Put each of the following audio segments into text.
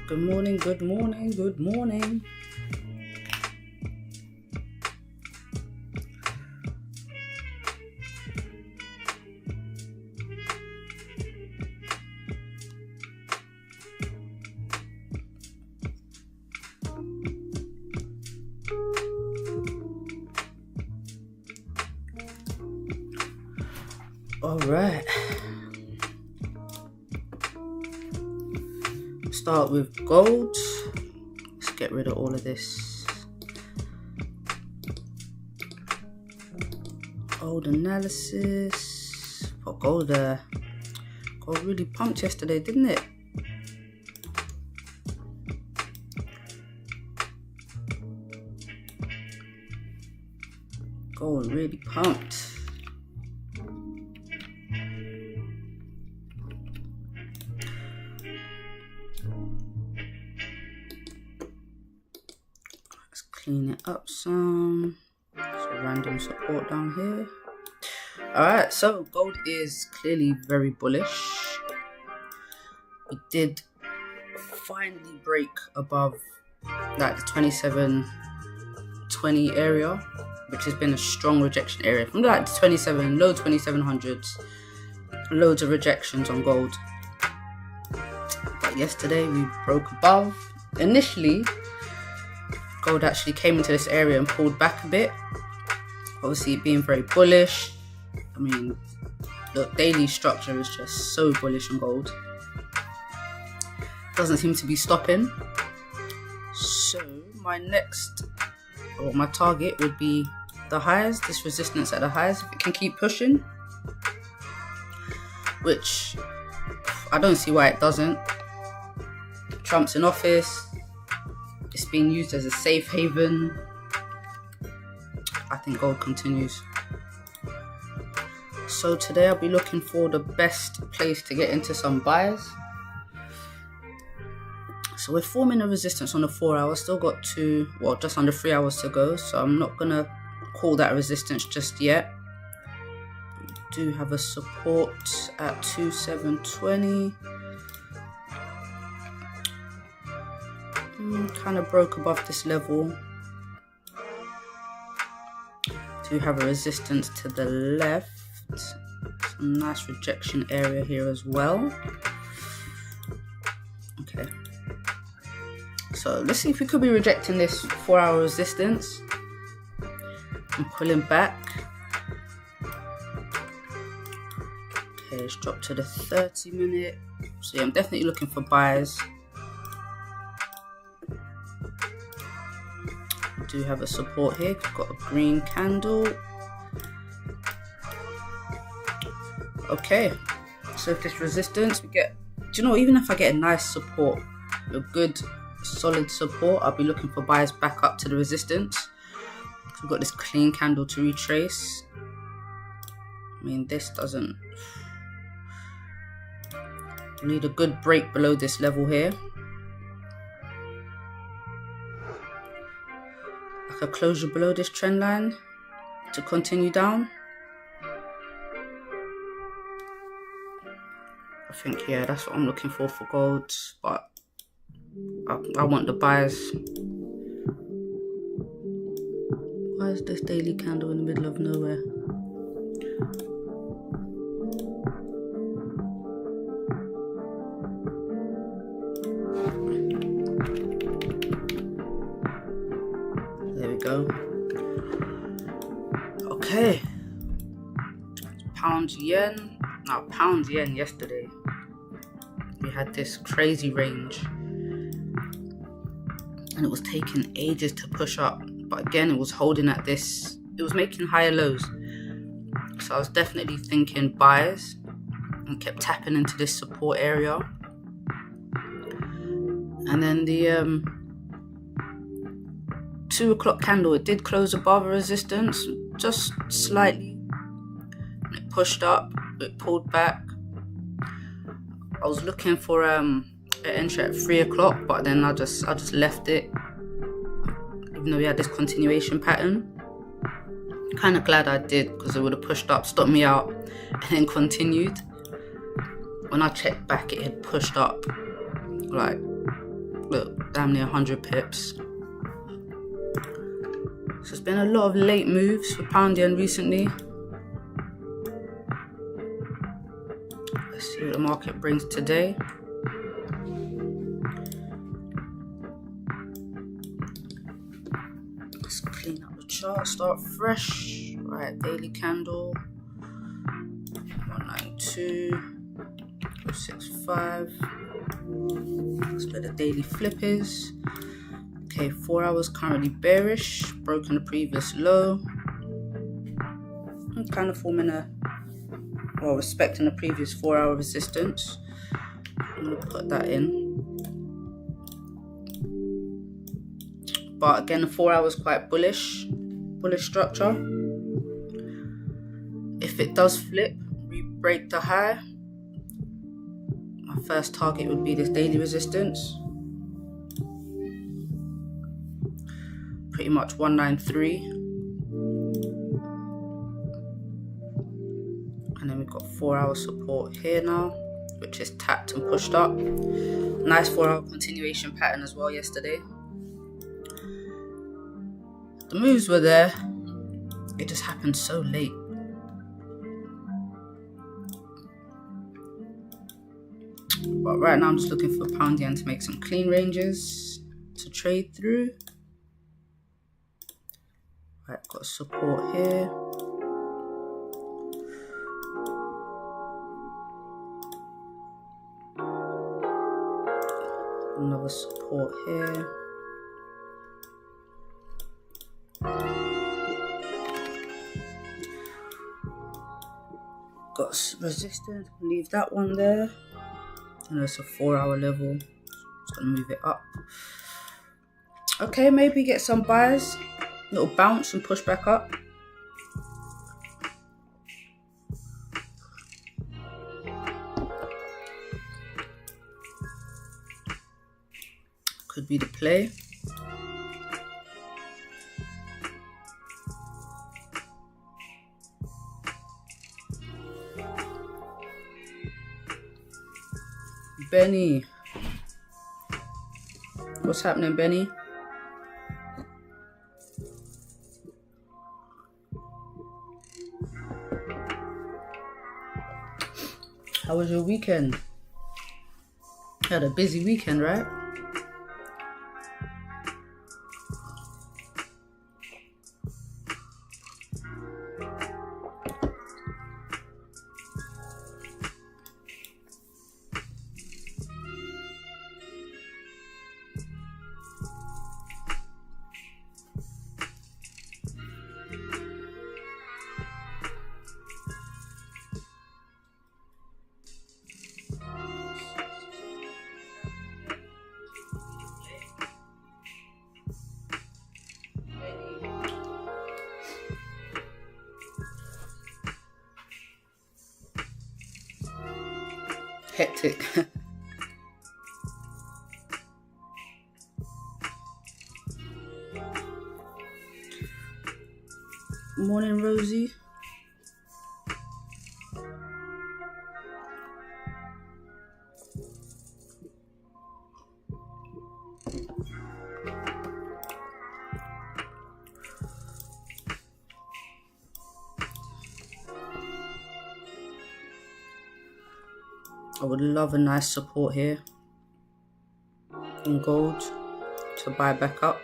Good morning, good morning, good morning. All right. Start with gold. Let's get rid of all of this. Gold analysis. Put gold there. Gold really pumped yesterday, didn't it? Gold really pumped. Clean it up some. So random support down here. Alright, so gold is clearly very bullish. We did finally break above like the 2720 area, which has been a strong rejection area. From like the 27, low 2700s, loads of rejections on gold. But yesterday we broke above. Initially, gold actually came into this area and pulled back a bit. Obviously being very bullish. I mean, the daily structure is just so bullish on gold. Doesn't seem to be stopping. So my target would be the highs, this resistance at the highs. If it can keep pushing, which I don't see why it doesn't. Trump's in office. It's being used as a safe haven. I think gold continues. So today I'll be looking for the best place to get into some buys. So we're forming a resistance on the 4 hours. Still got just under 3 hours to go. So I'm not gonna call that resistance just yet. We do have a support at 2720. Kind of broke above this level. Do have a resistance to the left. Some nice rejection area here as well. Okay. So let's see if we could be rejecting this 4 hour resistance. I'm pulling back. Okay, let's drop to the 30 minute. So yeah, I'm definitely looking for buys. Do have a support here. We've got a green candle. Okay, so if this resistance we get, even if I get a nice support, a good solid support, I'll be looking for buys back up to the resistance. We've got this clean candle to retrace. I mean, this doesn't, we need a good break below this level here. A closure below this trend line to continue down. I think, yeah, that's what I'm looking for gold, but I want the buys. Why is this daily candle in the middle of nowhere? Go. Okay. Pound yen. Now pound yen yesterday. We had this crazy range. And it was taking ages to push up. But again, it was holding at this. It was making higher lows. So I was definitely thinking buys. And kept tapping into this support area. And then the 2 o'clock candle, it did close above a resistance just slightly. It pushed up, it pulled back. I was looking for an entry at 3 o'clock, but then I just left it, even though we had this continuation pattern. Kind of glad I did, because it would have pushed up, stopped me out, and then continued. When I checked back, it had pushed up like Look, damn near 100 pips. So it's been a lot of late moves for pound yen recently. Let's see what the market brings today. Let's clean up the chart, start fresh. Right, daily candle. 192.65. That's where the daily flip is. Okay, 4 hours currently bearish, broken the previous low. I'm kind of forming respecting the previous 4 hour resistance. I'm gonna put that in. But again, the 4 hours quite bullish structure. If it does flip, re-break the high, my first target would be this daily resistance. Pretty much 193. And then we've got 4 hour support here now, which is tapped and pushed up. Nice 4 hour continuation pattern as well yesterday. The moves were there, it just happened so late. But right now I'm just looking for pound yen to make some clean ranges to trade through. Right, got support here. Another support here. Got resistance, leave that one there. And there's a 4 hour level. Just gonna move it up. Okay, maybe get some buys. Little bounce and push back up. Could be the play. Benny. What's happening, Benny? How was your weekend? You had a busy weekend, right? Hectic. Morning, Rosie. I would love a nice support here in gold to buy back up.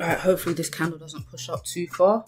Alright, hopefully this candle doesn't push up too far.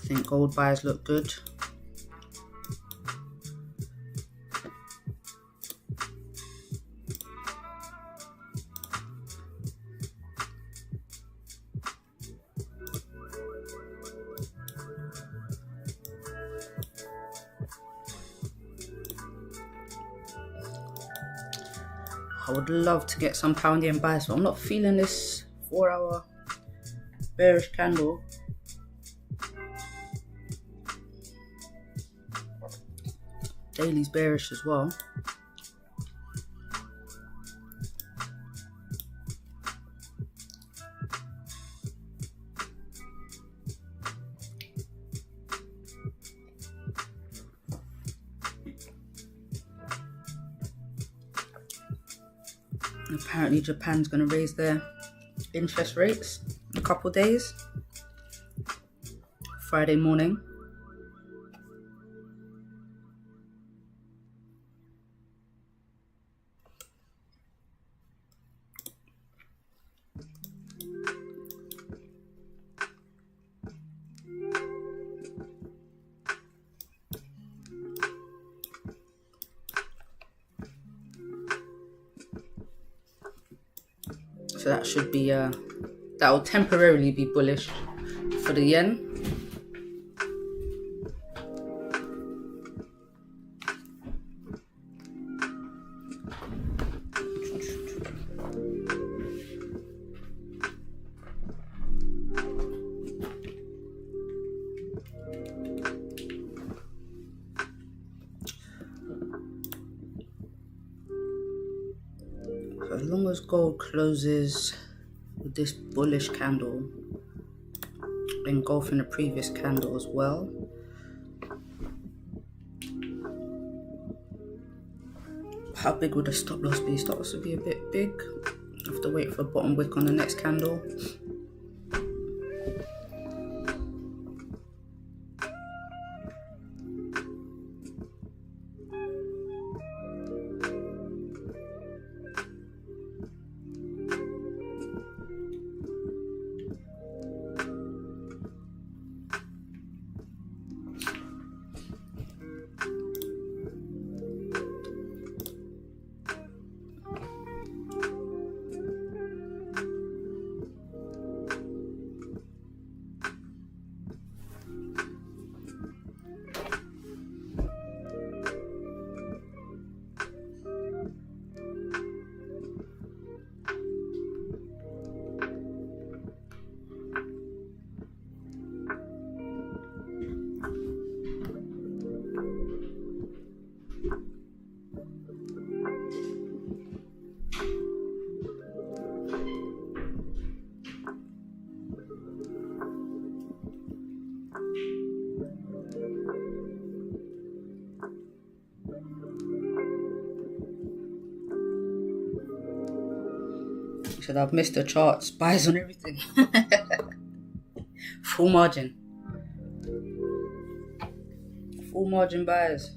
think gold buys look good. I would love to get some pound yen buys, but I'm not feeling this 4-hour bearish candle. Daily's bearish as well. Apparently Japan's going to raise their interest rates in a couple days. Friday morning. So that should be, that will temporarily be bullish for the yen. So as long as gold closes with this bullish candle, engulfing the previous candle as well. How big would the stop loss be? Stop loss would be a bit big. I have to wait for a bottom wick on the next candle. Said I've missed the charts, buys on everything. Full margin. Full margin buys.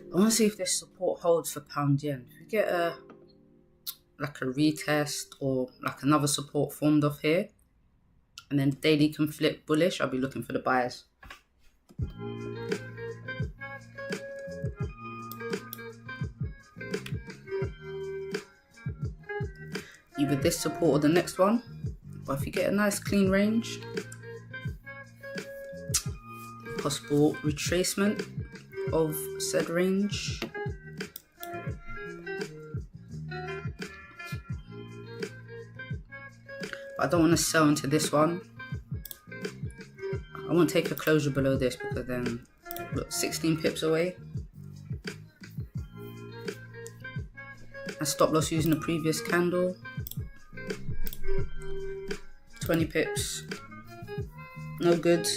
I want to see if this support holds for pound yen. If we get like a retest or like another support formed off here, and then daily can flip bullish, I'll be looking for the buyers. Either this support or the next one. But if you get a nice clean range, possible retracement of said range. But I don't want to sell into this one. I won't take a closure below this because then, look, 16 pips away. and stop loss using the previous candle. 20 pips, no good.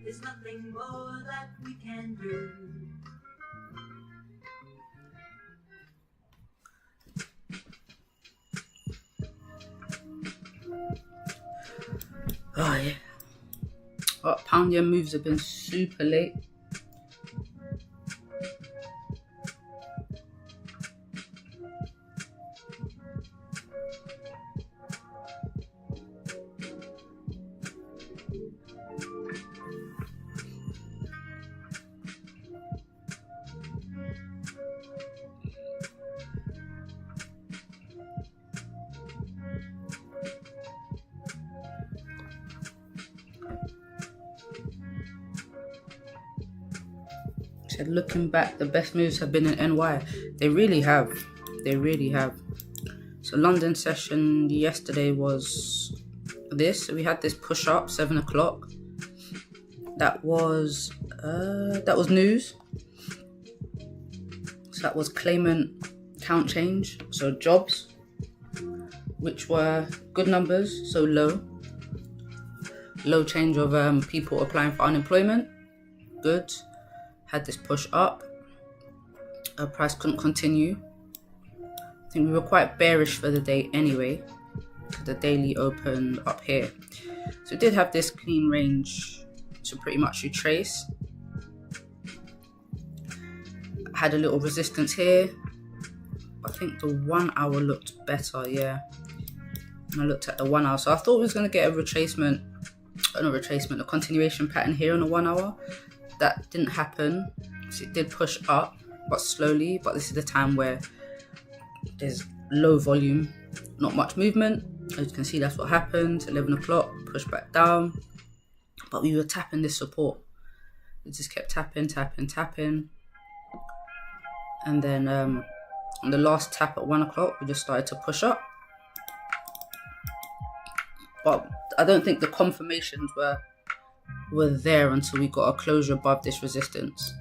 There's nothing more that we can do. Oh yeah. Oh, pound yen moves have been super late. Said looking back, the best moves have been in NY. They really have. They really have. So London session yesterday was this. We had this push up 7 o'clock. That was news. So that was claimant count change. So jobs, which were good numbers. So low change of people applying for unemployment. Good. Had this push up. Price couldn't continue. I think we were quite bearish for the day anyway. The daily opened up here. So it did have this clean range to pretty much retrace. Had a little resistance here. I think the 1 hour looked better, yeah. And I looked at the 1 hour. So I thought we was going to get a continuation pattern here on the 1 hour. That didn't happen. So it did push up, but slowly. But this is the time where there's low volume, not much movement. As you can see, that's what happened. 11 o'clock, push back down. But we were tapping this support. It just kept tapping. And then on the last tap at 1 o'clock, we just started to push up. But I don't think the confirmations were there until we got a closure above this resistance,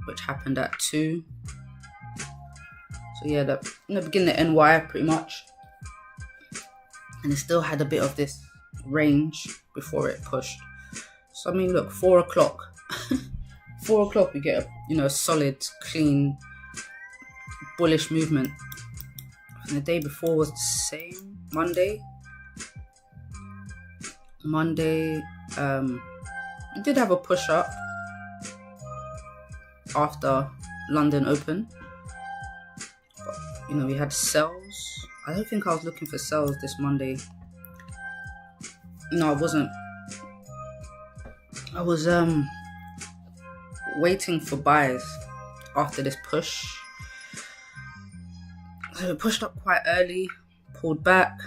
which happened at 2. So yeah, in the beginning of NY pretty much, and it still had a bit of this range before it pushed. So I mean, look, 4 o'clock, 4 o'clock we get a solid, clean, bullish movement. And the day before was the same. Monday, we did have a push up after London Open. But, we had sells. I don't think I was looking for sells this Monday. No, I wasn't. I was waiting for buys after this push. So it pushed up quite early, pulled back.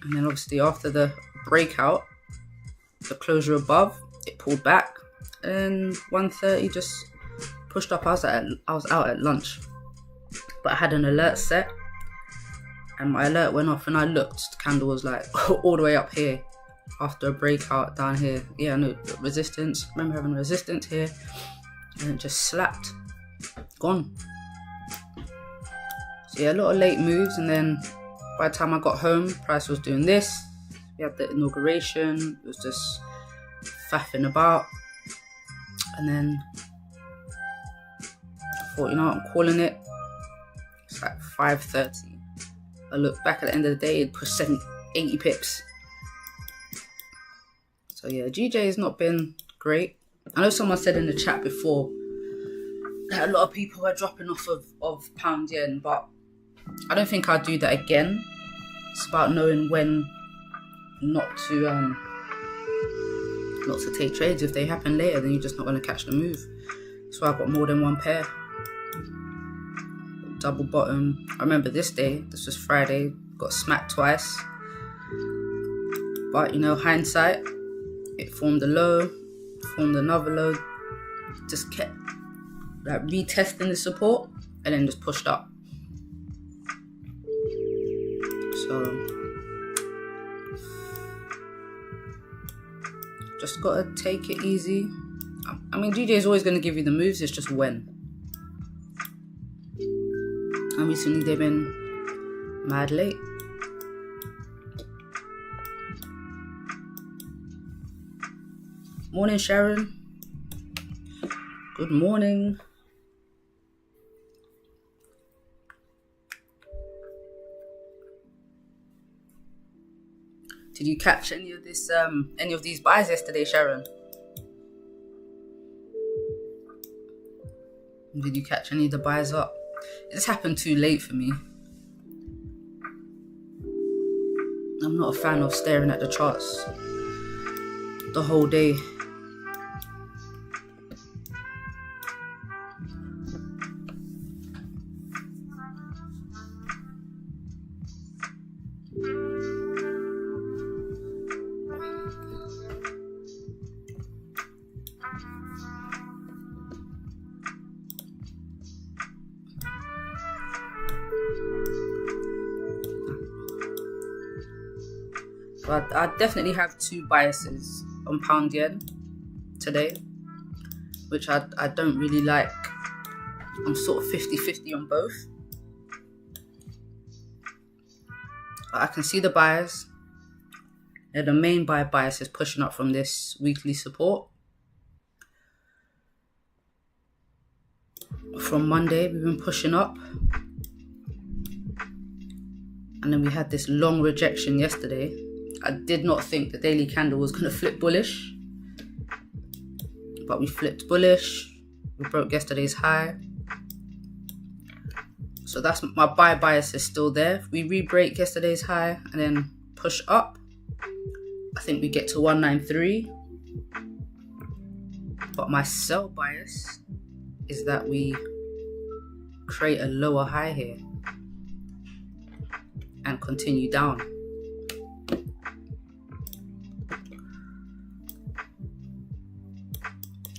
And then obviously after the breakout, the closure above, it pulled back. And 1:30 just pushed up. I was out at lunch. But I had an alert set. And my alert went off and I looked. The candle was like all the way up here after a breakout down here. Yeah, no, resistance. Remember having resistance here. And it just slapped. Gone. So yeah, a lot of late moves. And then by the time I got home, price was doing this. We had the inauguration. It was just faffing about. And then I thought, I'm calling it. It's like 5:30. I look back at the end of the day, it pushed 80 pips. So yeah, GJ has not been great. I know someone said in the chat before that a lot of people are dropping off of pound yen, but I don't think I'll do that again. It's about knowing when not to take trades. If they happen later, then you're just not going to catch the move. So I've got more than one pair. Double bottom. I remember this day, this was Friday, got smacked twice. But you know, hindsight, it formed a low, formed another low, just kept like retesting the support and then just pushed up. So just gotta take it easy. I mean, DJ is always going to give you the moves, it's just when. And recently they've been mad late. Morning, Sharon. Good morning. Did you catch any of these buys yesterday, Sharon? Did you catch any of the buys up? This happened too late for me. I'm not a fan of staring at the charts the whole day. But I definitely have two biases on pound yen today, which I don't really like. I'm sort of 50-50 on both. I can see the bias. Yeah, the main buy bias is pushing up from this weekly support. From Monday, we've been pushing up. And then we had this long rejection yesterday. I did not think the daily candle was going to flip bullish. But we flipped bullish. We broke yesterday's high. So that's my buy bias is still there. If we re-break yesterday's high and then push up, I think we get to 193. But my sell bias is that we create a lower high here and continue down.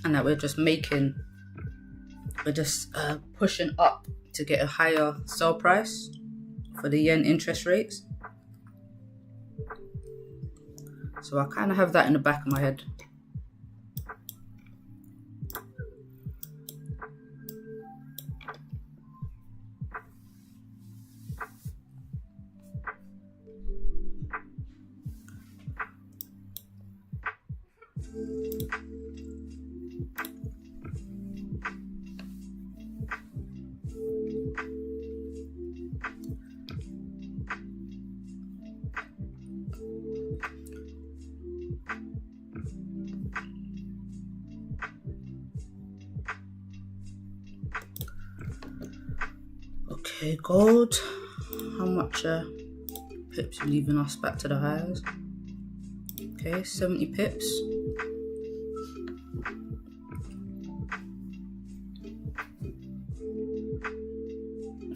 And that we're just pushing up to get a higher sell price for the yen interest rates. So I kind of have that in the back of my head. Okay, gold. How much pips are leaving us back to the highs? Okay, 70 pips.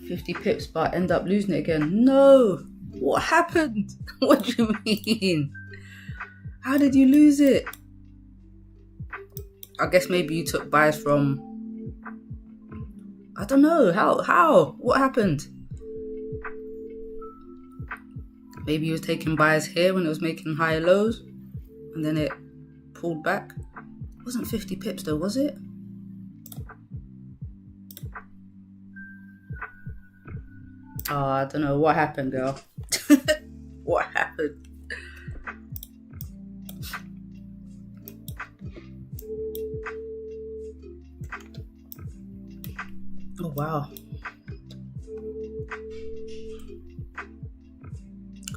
$50 pips, but I end up losing it again. No! What happened? What do you mean? How did you lose it? I guess maybe you took buys from... I don't know. How? What happened? Maybe you was taking buys here when it was making higher lows, and then it pulled back. It wasn't 50 pips though, was it? Oh, I don't know. What happened, girl? What happened? Oh, wow.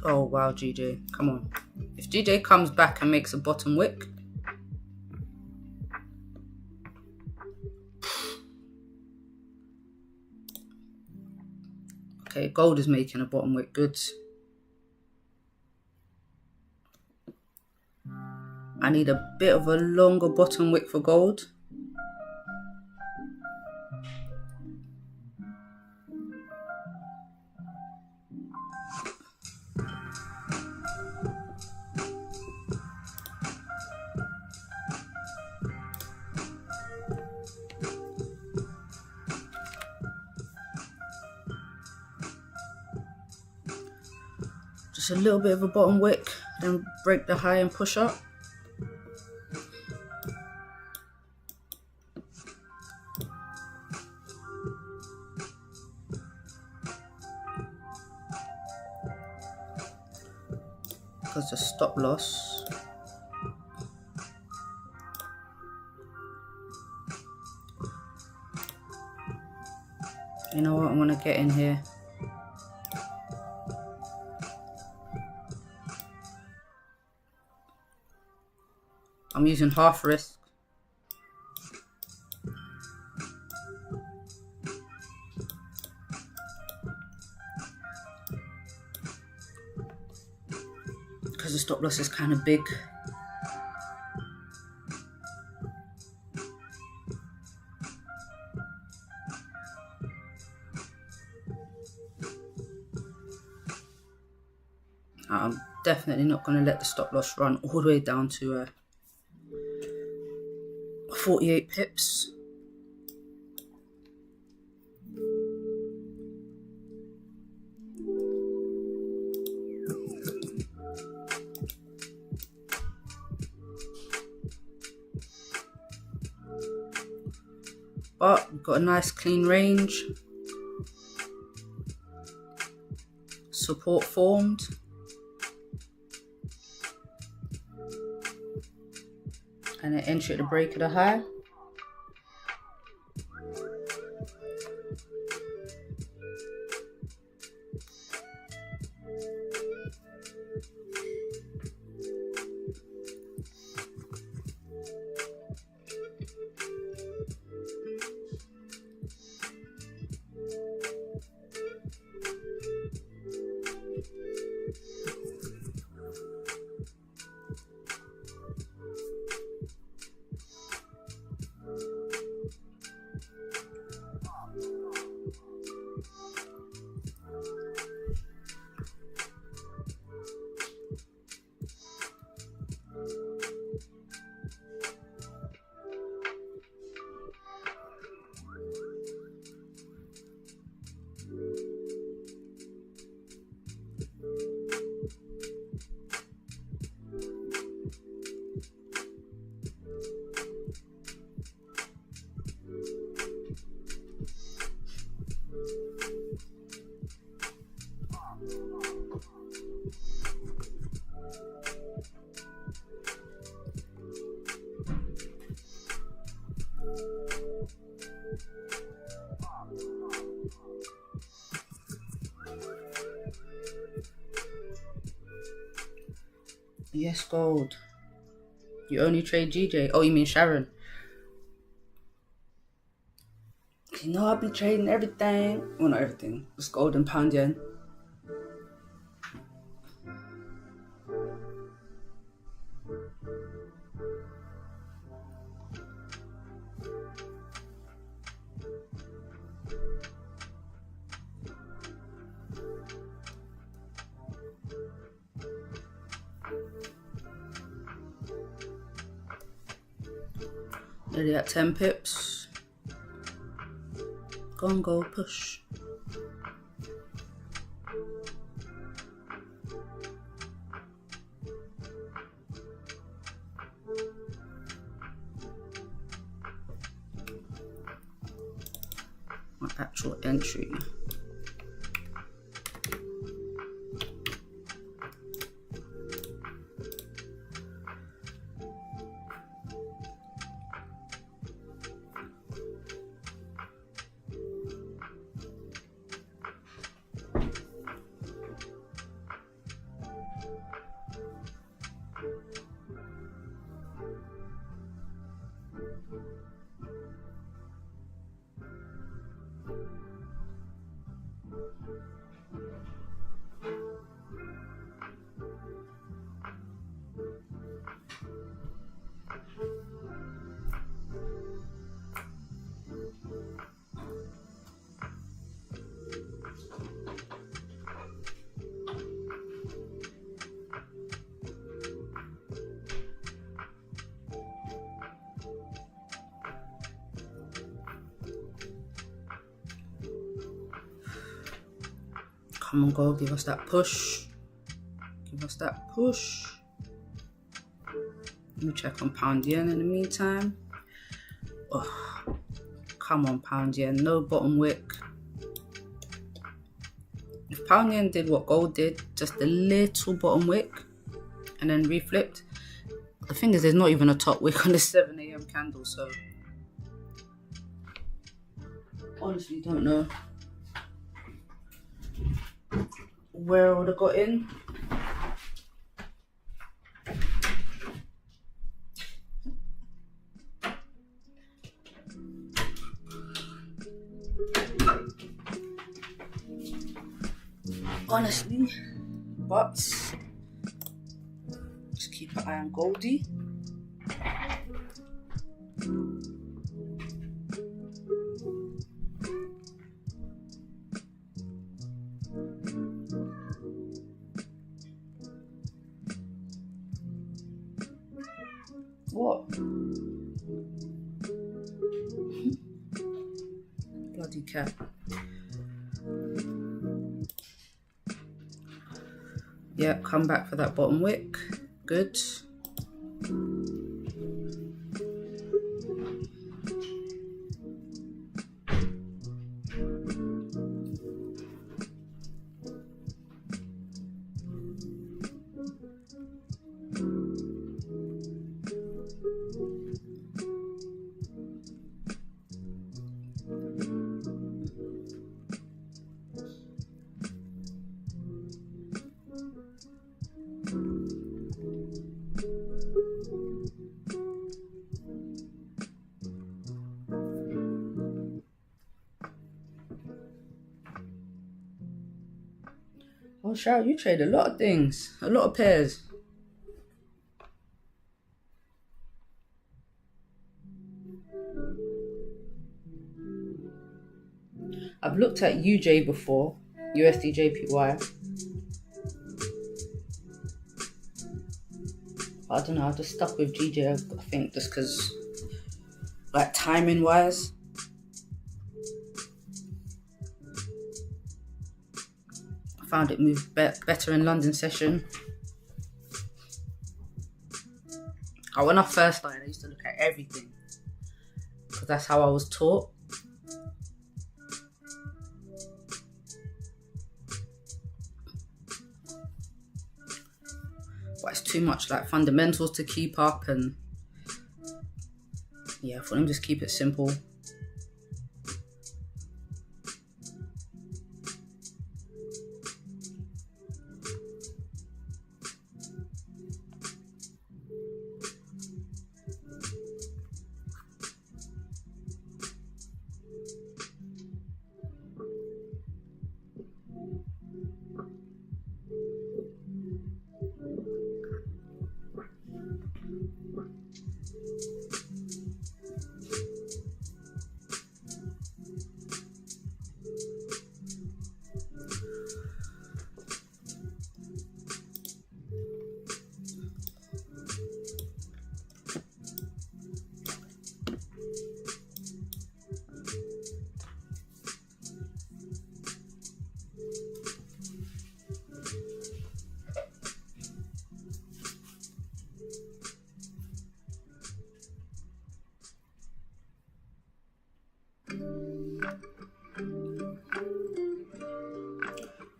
Oh, wow, GJ. Come on. If GJ comes back and makes a bottom wick, Okay, gold is making a bottom wick goods. I need a bit of a longer bottom wick for gold. Just a little bit of a bottom wick, then break the high and push up. Because the stop loss. You know what, I'm gonna get in here. I'm using half risk. Because the stop loss is kind of big. I'm definitely not going to let the stop loss run all the way down to 48 pips. But we've got a nice clean range. Support formed. And an entry at the break of the high. Yes, gold. You only trade GJ. Oh, you mean Sharon? You know I'll be trading everything. Well, not everything. It's gold and pound yen. Nearly at 10 pips. Go on, go, push. My actual entry. Come on, gold, give us that push. Give us that push. Let me check on pound yen in the meantime. Oh, come on, pound yen, no bottom wick. If pound yen did what gold did, just a little bottom wick, and then reflipped. The thing is, there's not even a top wick on the 7 a.m. candle, so honestly don't know where I would have got in. Honestly, but just keep an eye on Goldie. What? Bloody cat. Yeah, come back for that bottom wick. Good. Oh, Shao, you trade a lot of things, a lot of pairs. I've looked at UJ before, USDJPY. I don't know, I just stuck with GJ, I think, just because, like, timing wise. I found it move better in London session. When I first started, I used to look at everything because that's how I was taught. But it's too much like fundamentals to keep up, and yeah, for them just keep it simple.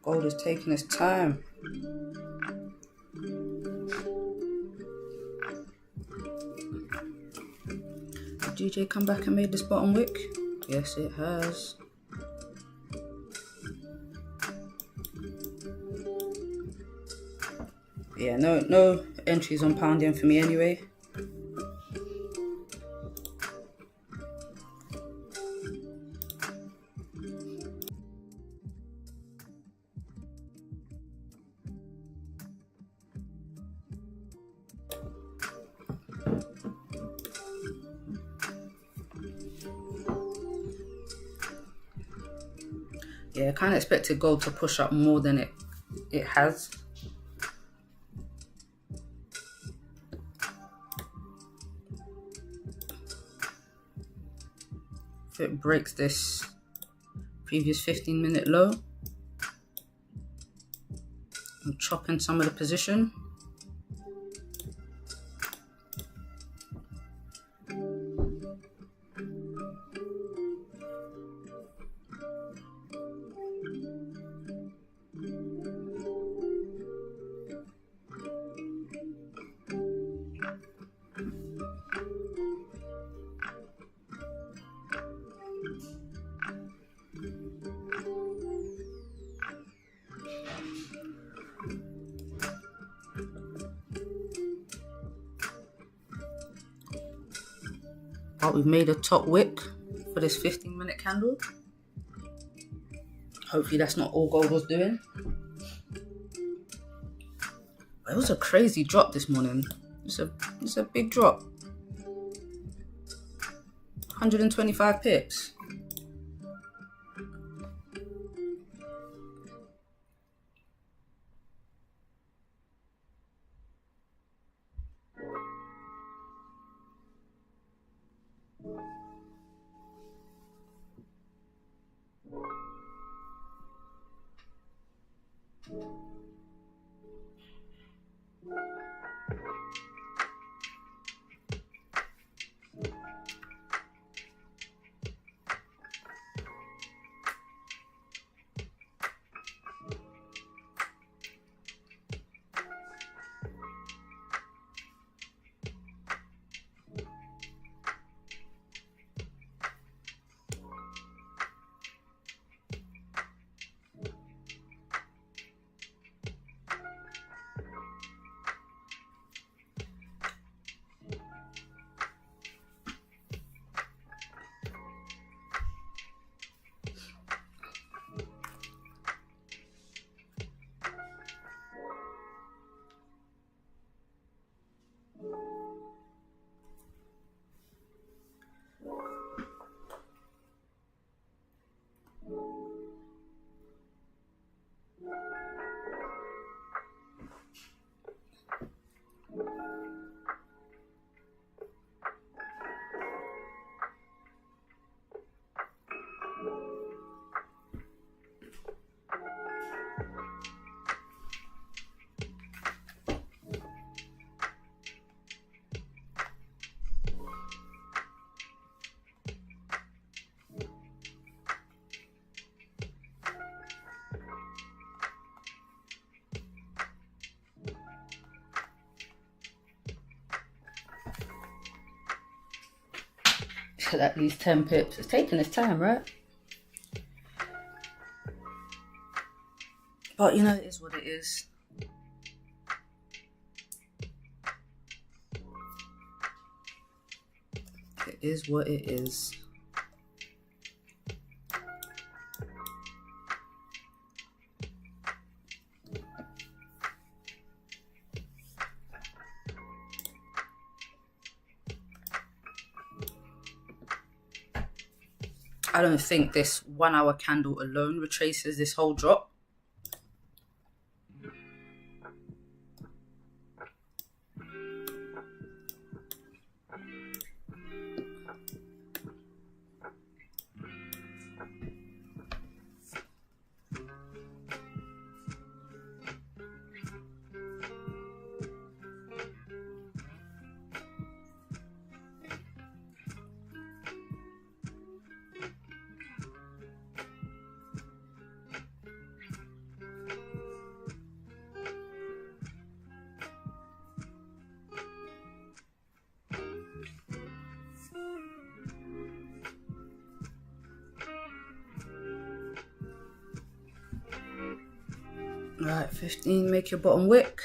Gold is taking its time. Did GJ come back and made this bottom wick? Yes, it has. Yeah, no entries on pound yen for me anyway. Yeah, I kind of expected gold to push up more than it has. If it breaks this previous 15-minute low, I'm chopping some of the position. But we've made a top wick for this 15-minute candle. Hopefully that's not all gold was doing. It was a crazy drop this morning. It's a big drop. 125 pips. At least 10 pips. It's taking its time, right? But you know, it is what it is. It is what it is. I don't think this 1 hour candle alone retraces this whole drop. Right, 15, make your bottom wick.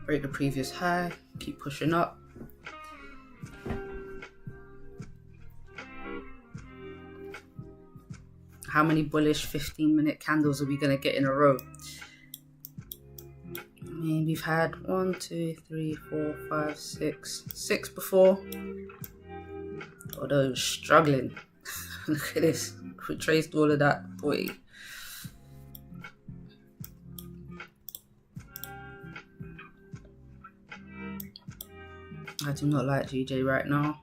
Break the previous high, keep pushing up. How many bullish 15-minute candles are we going to get in a row? I mean, we've had 1, 2, 3, 4, 5, 6. 6 before. Although struggling. Look at this. Retraced all of that, boy. I do not like GJ right now.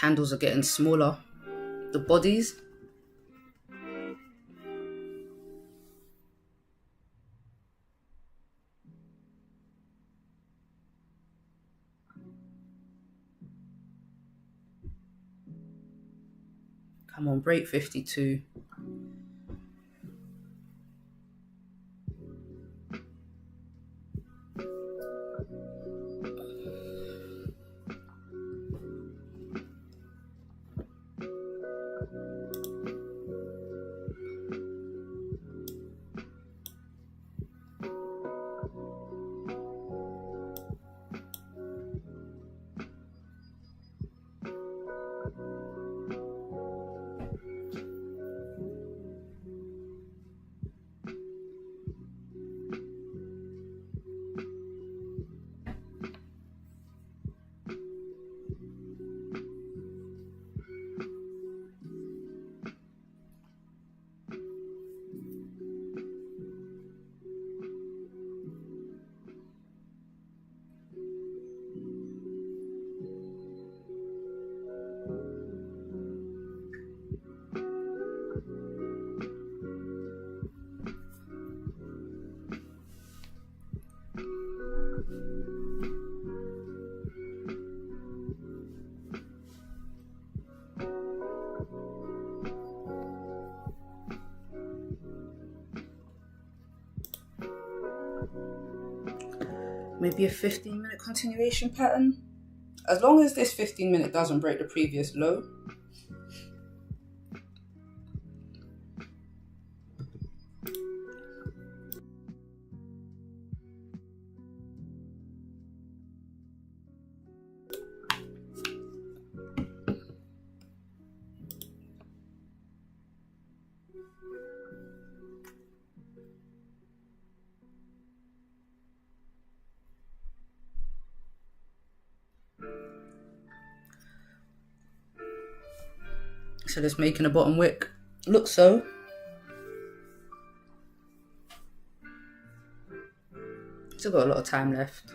candles are getting smaller. The bodies. Come on, break 52. Maybe a 15-minute continuation pattern. As long as this 15-minute doesn't break the previous low. So just making a bottom wick look so. Still got a lot of time left.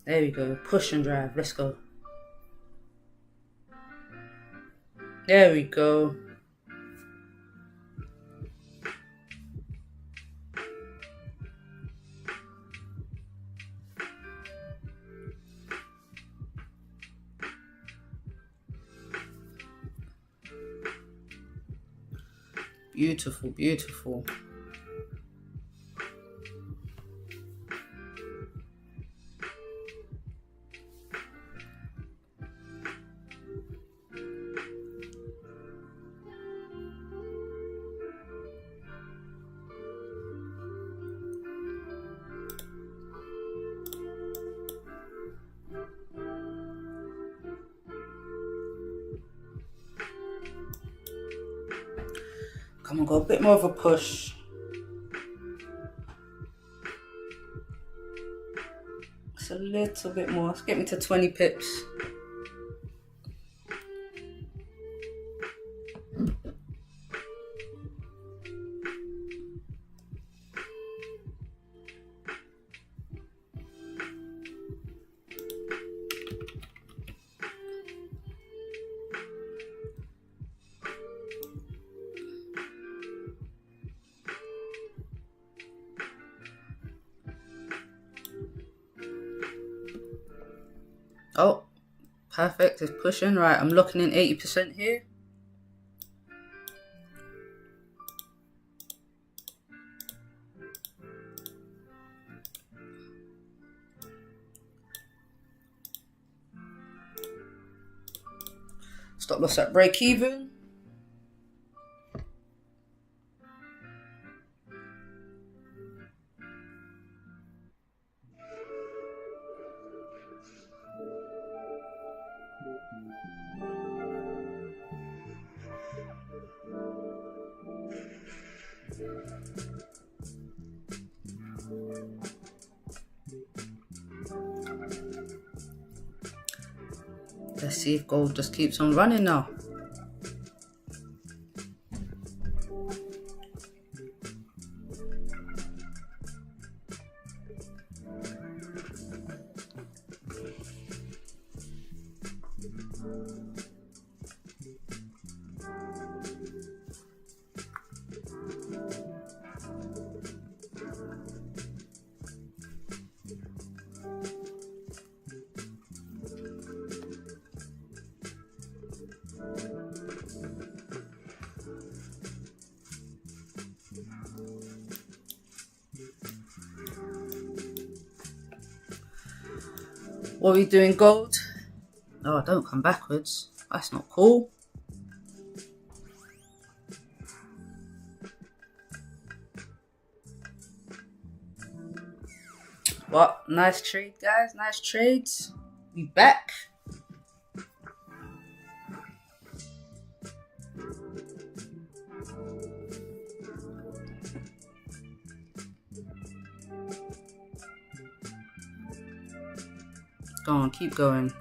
There we go, push and drive, let's go. There we go. Beautiful, beautiful. Come on, go a bit more of a push. It's a little bit more. Let's get me to 20 pips. Oh, perfect, it's pushing. Right, I'm locking in 80% here. Stop loss at break even. Let's see if gold just keeps on running now. What are we doing, gold? Oh, don't come backwards. That's not cool. What? Nice trade, guys. Nice trades. We back. Go on, keep going.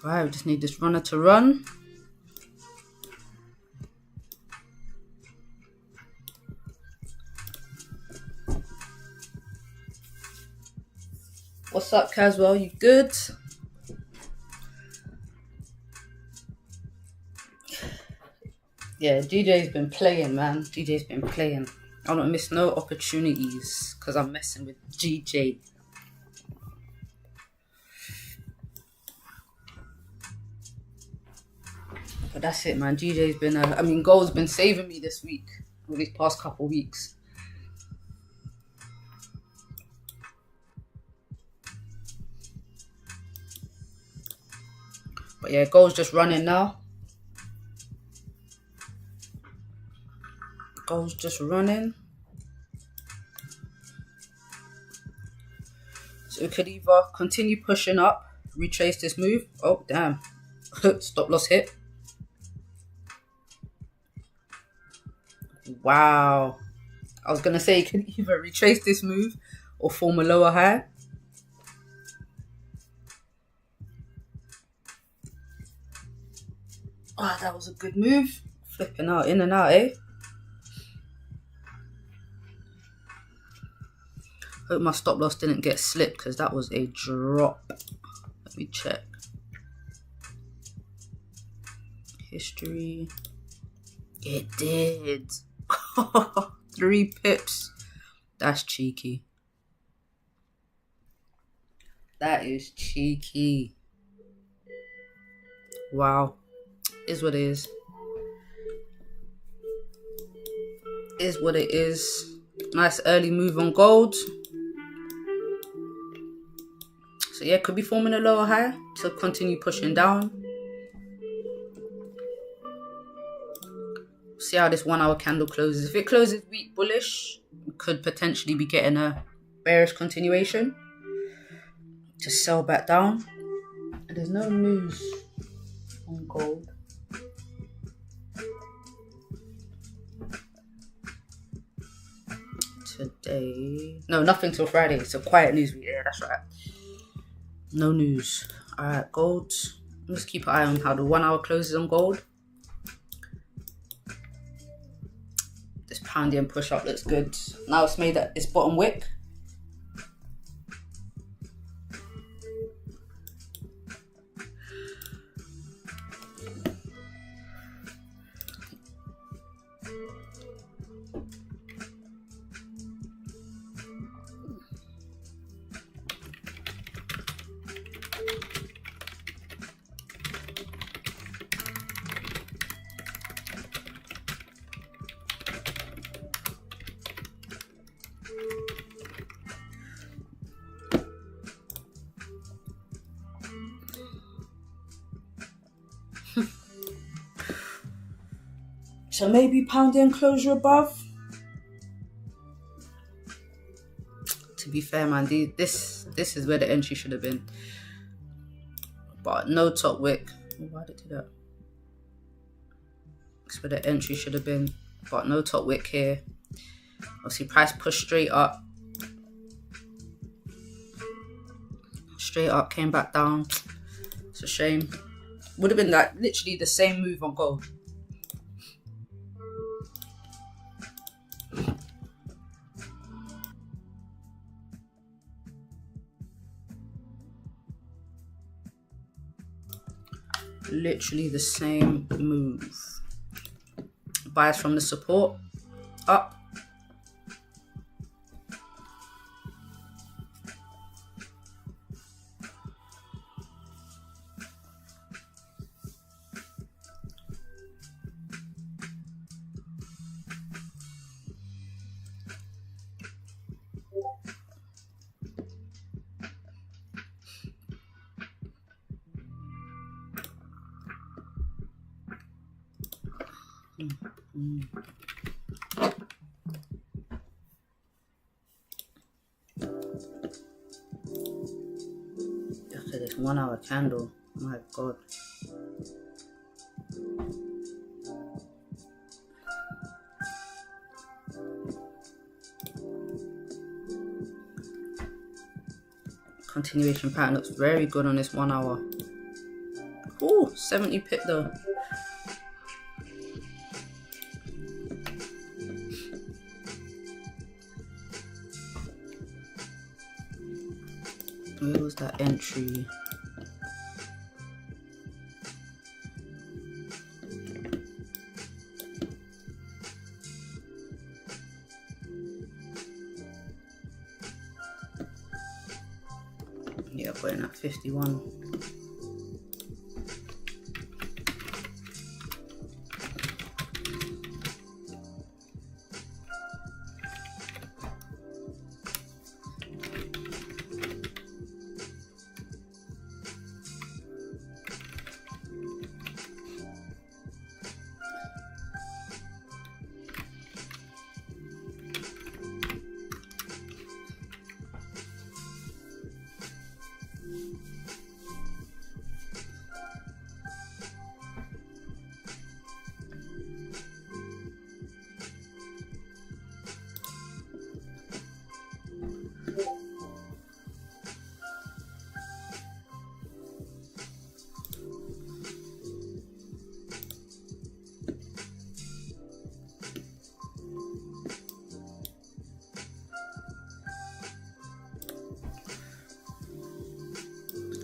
Right, we just need this runner to run. What's up, Caswell? You good? Yeah, DJ's been playing, man. DJ's been playing. I don't miss no opportunities because I'm messing with GJ. But that's it, man. GJ's been, Gold's been saving me this week, or these past couple weeks. But yeah, Gold's just running now. Gold's just running. So we could either continue pushing up, retrace this move. Oh, damn. Stop loss hit. Wow. I was going to say you can either retrace this move or form a lower high. Ah, that was a good move. Flipping out, in and out, eh? Hope my stop loss didn't get slipped because that was a drop. Let me check. History. It did. 3 pips. That's cheeky. That is cheeky. Wow. Is what it is. Is what it is. Nice early move on gold. So yeah, could be forming a lower high to continue pushing down. See how this 1 hour candle closes. If it closes weak bullish, we could potentially be getting a bearish continuation to sell back down. And there's no news on gold. Today, no, nothing till Friday. It's a quiet news week. Yeah, that's right. No news. Alright, gold. Let's keep an eye on how the 1 hour closes on gold. This Pandian push up looks good. Now it's made at its bottom wick. So maybe Pandian closure above. To be fair, man, this is where the entry should have been. But no top wick. Why did I do that? That's where the entry should have been. But no top wick here. Obviously, price pushed straight up. Straight up, came back down. It's a shame. Would have been like literally the same move on gold. Literally the same move. Buys from the support up. Look at this 1 hour candle. My God. Continuation pattern looks very good on this 1 hour. Ooh, 70 pip though. Where was that entry? Yeah, I've got in at 51.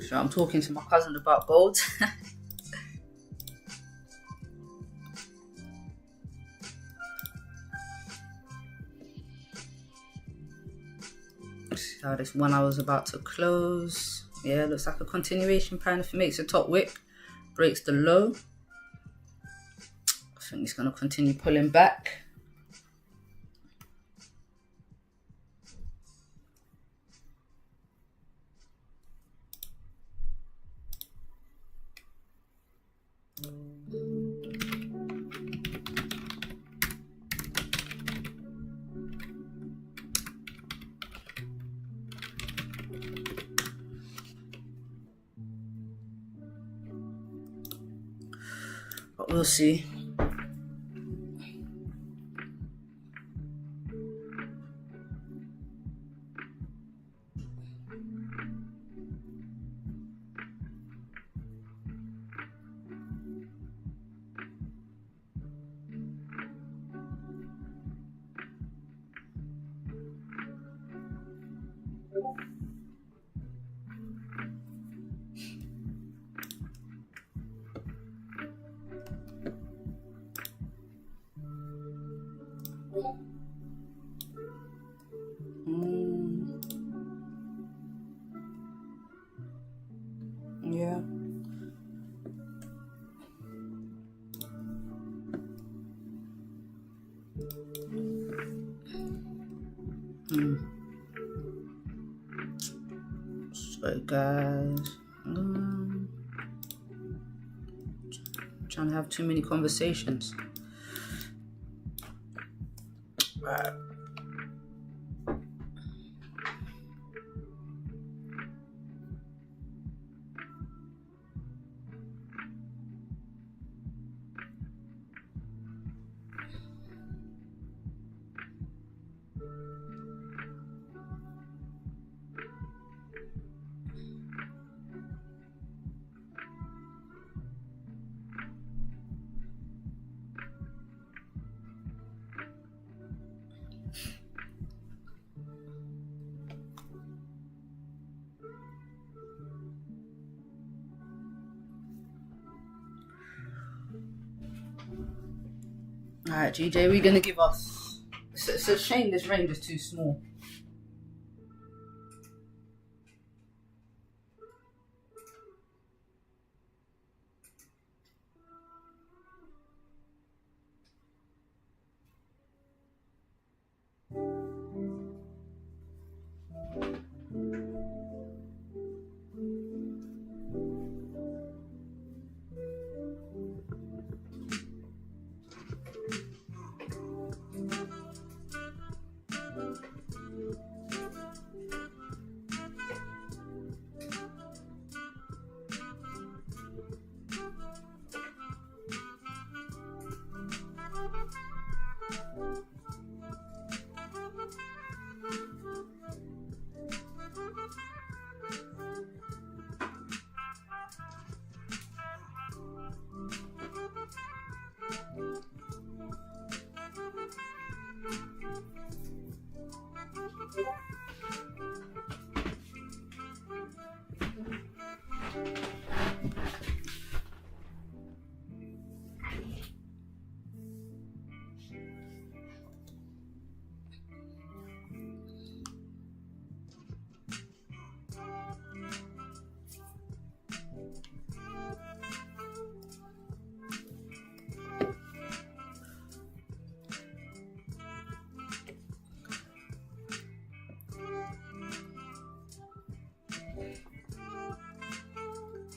So I'm talking to my cousin about gold. See how this 1 hour is about to close. Yeah, looks like a continuation pattern. If it makes a top wick, breaks the low, I think it's going to continue pulling back. But we'll see. Yeah. So guys, trying to have too many conversations. Right. Alright, GJ, we're gonna give us. It's a shame this range is too small.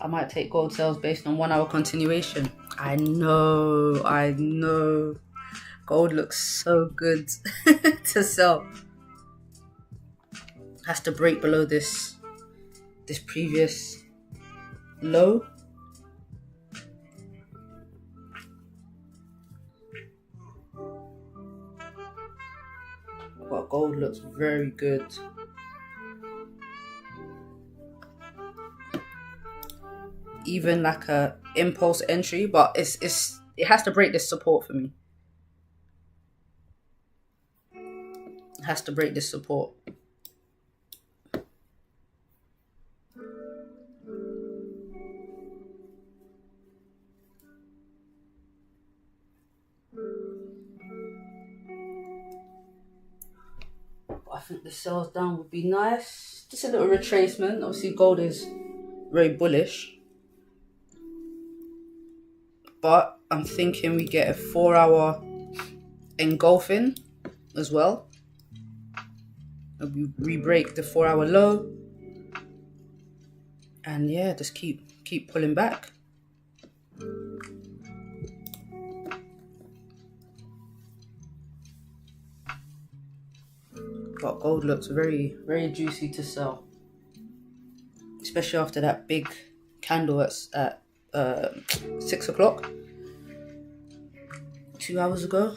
I might take gold sales based on 1 hour continuation. I know. Gold looks so good to sell. Has to break below this previous low. But gold looks very good. Even like a impulse entry, but it has to break this support for me. It has to break this support. I think the sales down would be nice. Just a little retracement. Obviously gold is very bullish. But I'm thinking we get a 4 hour engulfing as well. We re-break the 4 hour low. And yeah, just keep pulling back. But gold looks very, very juicy to sell. Especially after that big candle at 6 o'clock. 2 hours ago.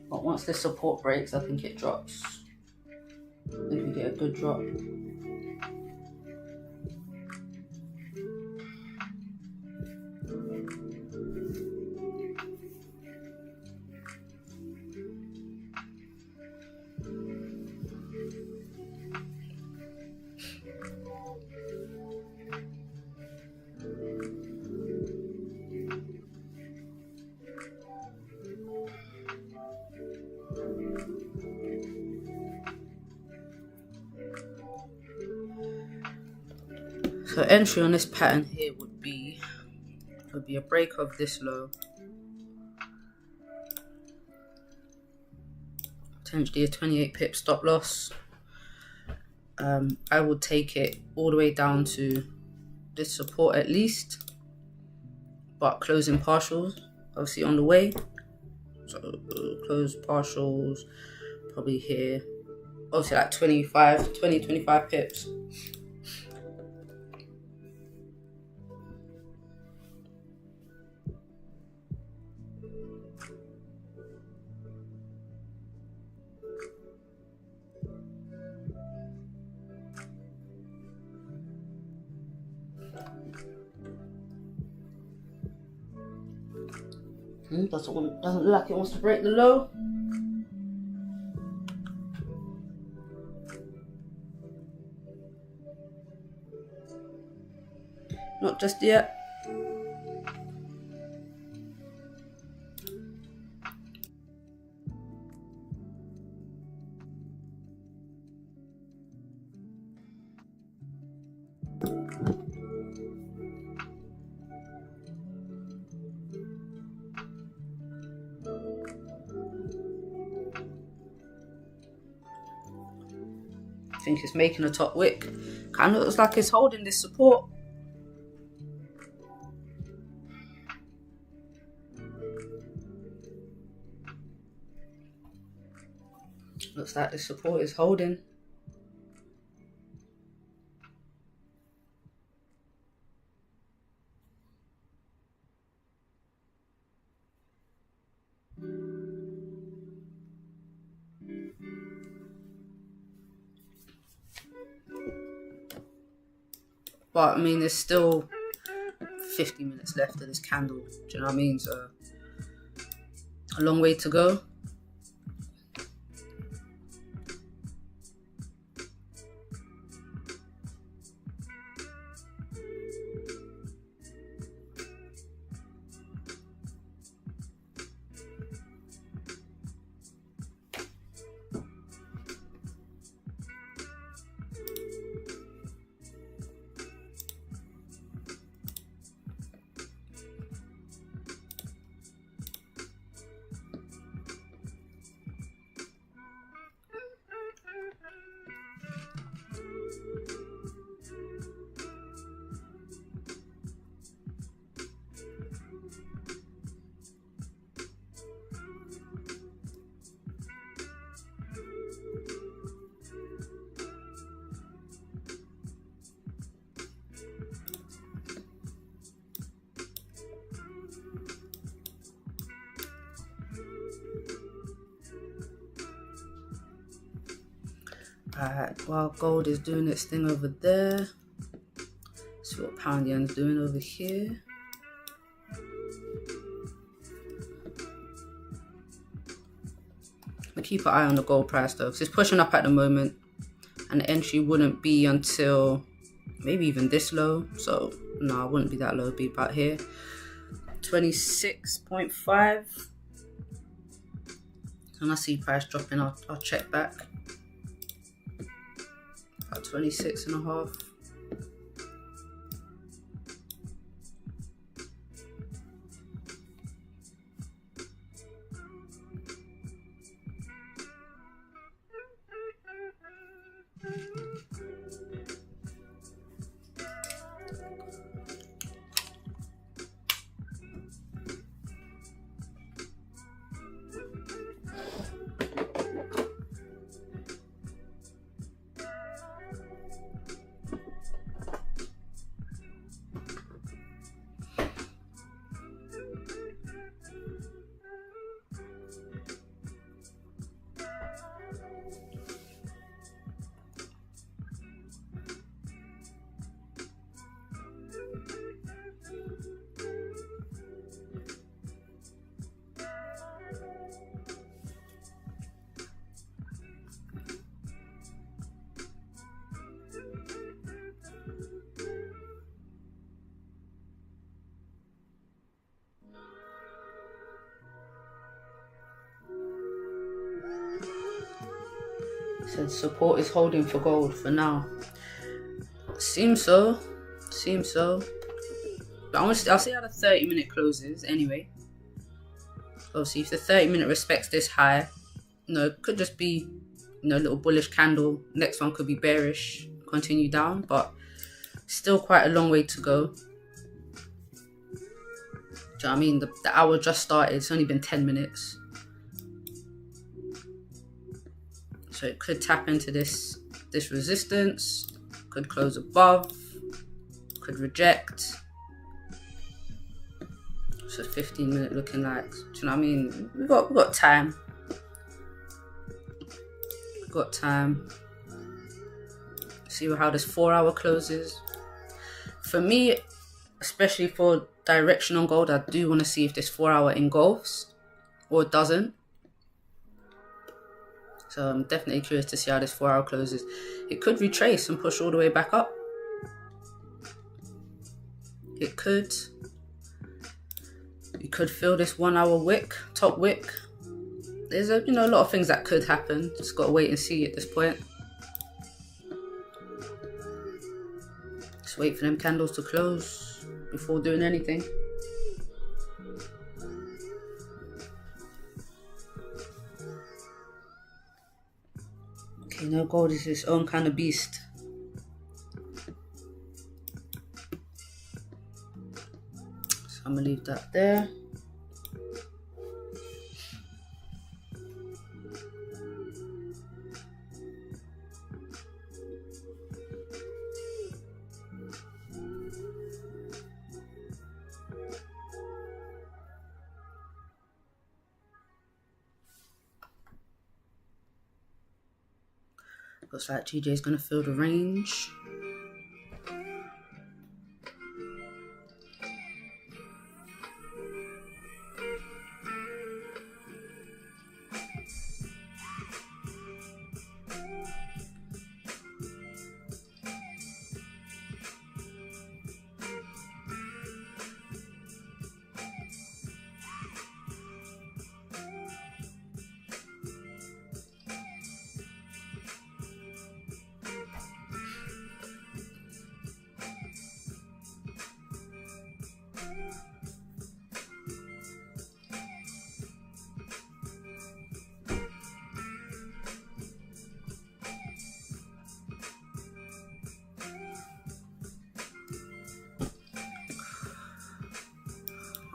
But once this support breaks, I think it drops. I think we get a good drop. So entry on this pattern here would be a break of this low. Potentially a 28 pip stop loss. I would take it all the way down to this support at least. But closing partials, obviously on the way. So close partials, probably here. Obviously like 25 pips. Doesn't look like it wants to break the low. Not just yet. I think it's making a top wick. Kind of looks like it's holding this support. Looks like the support is holding. But I mean, there's still 50 minutes left of this candle. Do you know what I mean? So a long way to go. Alright, while gold is doing its thing over there, see what pound yen's doing over here. I'll keep an eye on the gold price though, because it's pushing up at the moment, and the entry wouldn't be until maybe even this low. So no, it wouldn't be that low, it'd be about here. 26.5. When I see price dropping, I'll check back. About 26.5. Said support is holding for gold for now. Seems so. But I'll see how the 30-minute closes anyway. Obviously, if the 30-minute respects this high, it could just be, a little bullish candle. Next one could be bearish, continue down, but still quite a long way to go. Do you know what I mean? The hour just started. It's only been 10 minutes. So it could tap into this resistance, could close above, could reject. So 15-minute looking like. Do you know what I mean? We've got time. We've got time. See how this 4-hour closes. For me, especially for direction on gold, I do want to see if this 4-hour engulfs or it doesn't. So I'm definitely curious to see how this 4-hour closes. It could retrace and push all the way back up. It could. You could feel this 1-hour wick, top wick. There's a lot of things that could happen. Just gotta wait and see at this point. Just wait for them candles to close before doing anything. You know, gold is its own kind of beast. So I'm gonna leave that there. Looks like GJ's gonna fill the range.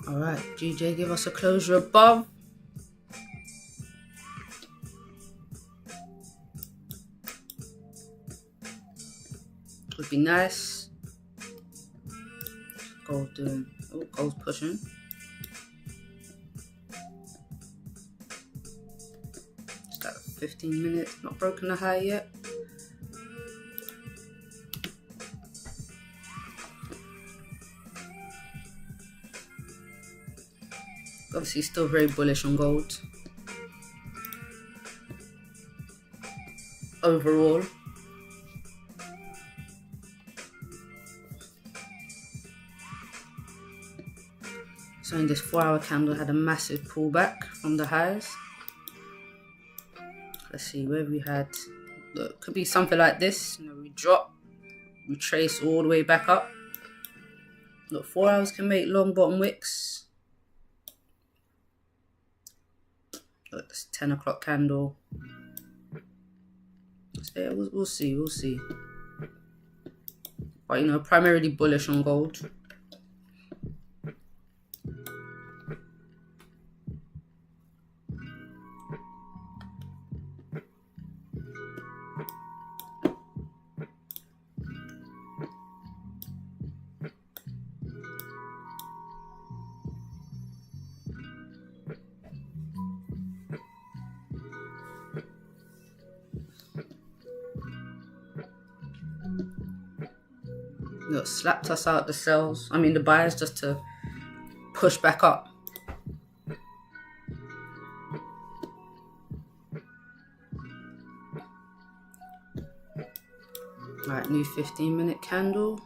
Alright, GJ, give us a closure above. Would be nice. Gold doing, oh, gold's pushing. Just at 15 minutes, not broken the high yet. Obviously still very bullish on gold. Overall. So in this 4-hour candle had a massive pullback from the highs. Let's see where we had, look, could be something like this. You know, we drop, we trace all the way back up. Look, 4 hours can make long bottom wicks. Look, this 10 o'clock candle. So yeah, we'll see, we'll see. But you know, primarily bullish on gold. Look, slapped us out the sells. I mean the buyers, just to push back up. Alright, new 15-minute candle.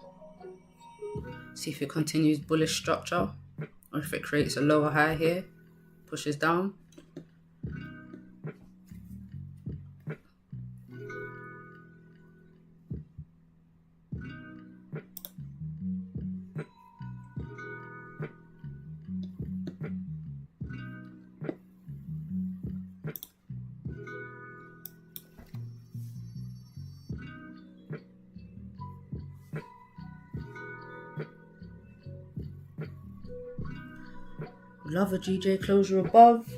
See if it continues bullish structure or if it creates a lower high here, pushes down. Love a GJ closure above.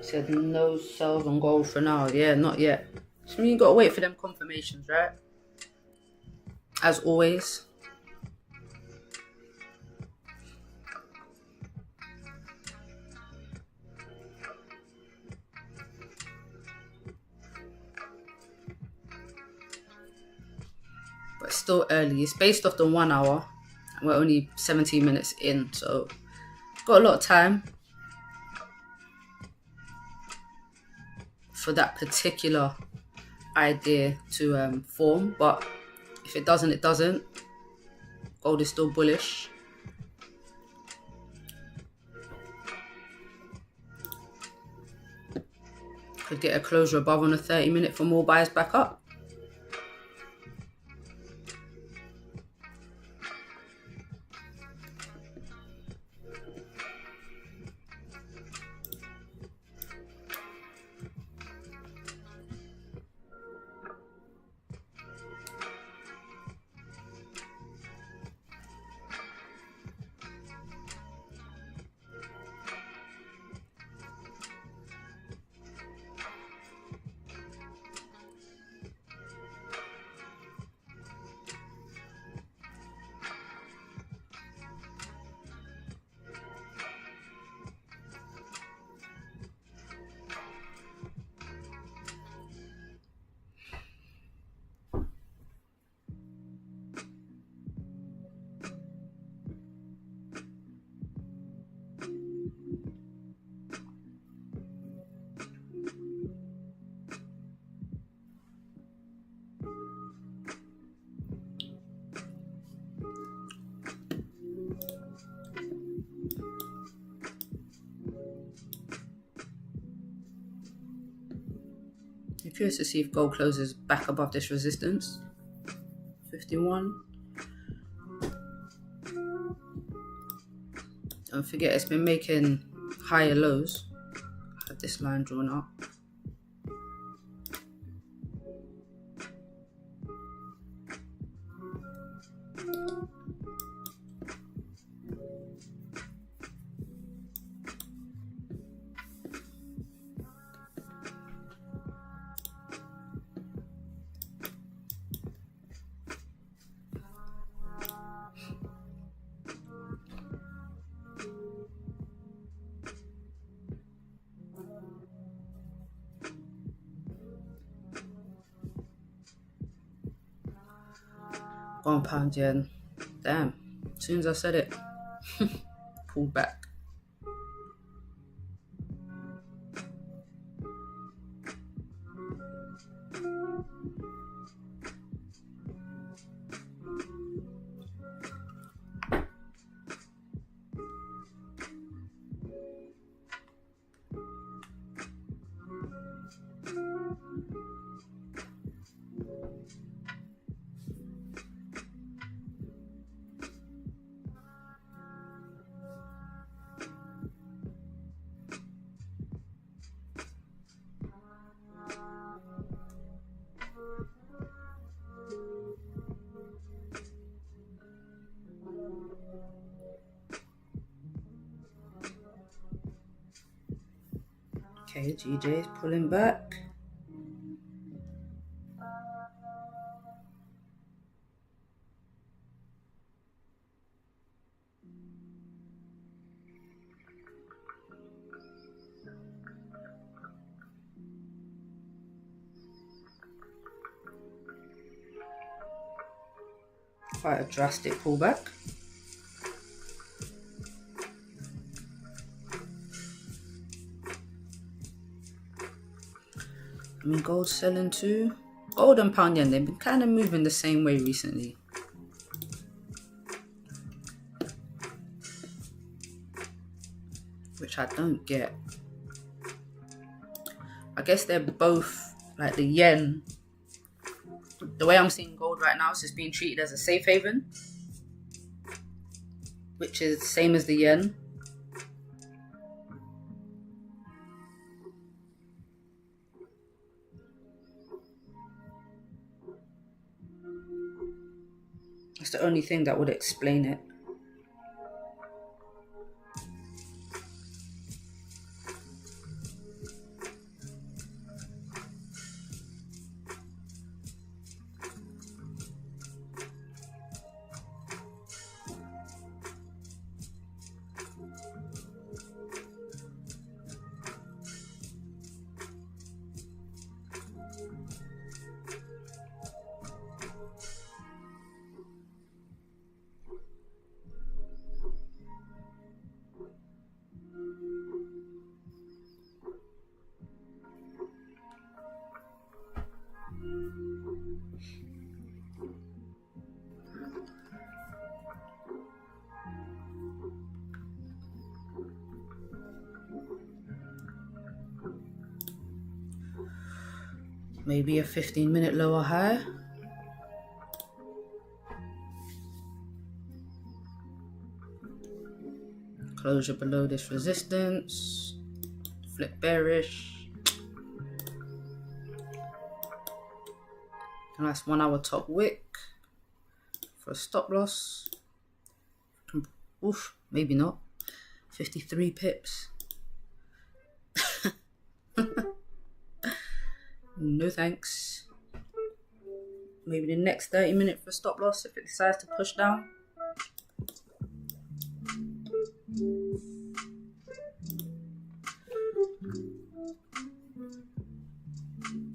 Said no sells on gold for now. Yeah, not yet. So you gotta wait for them confirmations, right? As always. But it's still early. It's based off the 1 hour. And we're only 17 minutes in, so got a lot of time. for that particular idea to form, but if it doesn't, it doesn't. Gold is still bullish. Could get a closure above on a 30-minute for more buyers back up. I'm curious to see if gold closes back above this resistance. 51. Don't forget, it's been making higher lows. I have this line drawn up. £1 yen. Damn. As soon as I said it, pulled back. Okay, GJ is pulling back. Quite a drastic pullback. I mean, gold's selling too. Gold and pound yen, they've been kind of moving the same way recently. Which I don't get. I guess they're both, like the yen. The way I'm seeing gold right now is just being treated as a safe haven. Which is the same as the yen. That's the only thing that would explain it. Maybe a 15-minute lower high. Closure below this resistance. Flip bearish. Nice 1 hour top wick for a stop loss. Oof, maybe not. 53 pips. No thanks. Maybe the next 30-minute for stop loss if it decides to push down.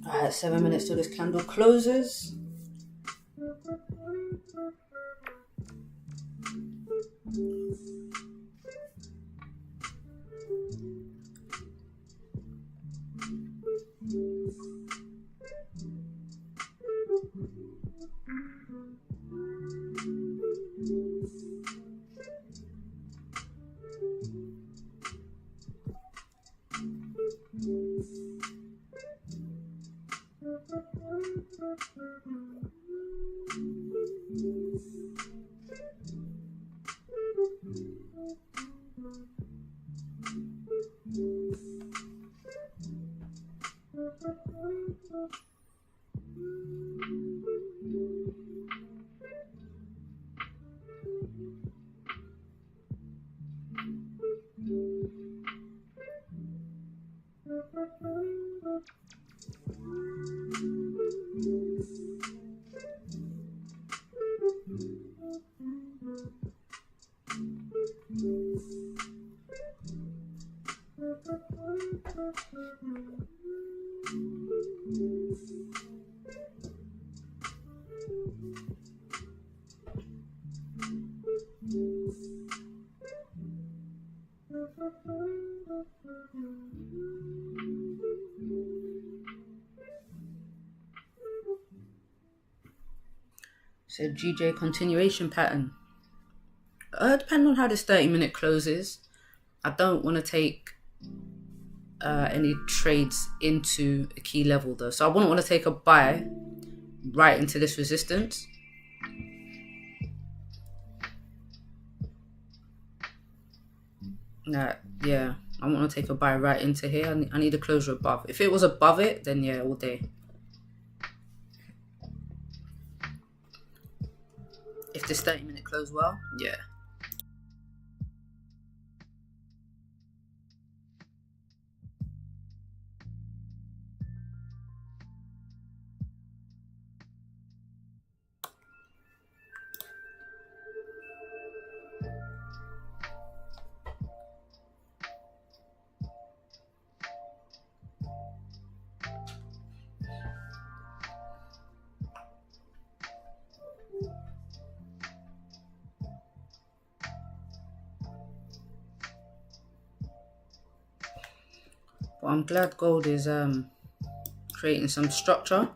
Alright, 7 minutes till this candle closes. So GJ continuation pattern. Depending on how this 30-minute closes, I don't want to take any trades into a key level though. So I wouldn't want to take a buy right into this resistance. Yeah, I want to take a buy right into here. I need a closure above. If it was above it, then yeah, all day. If this 30-minute close well, yeah. But I'm glad gold is creating some structure.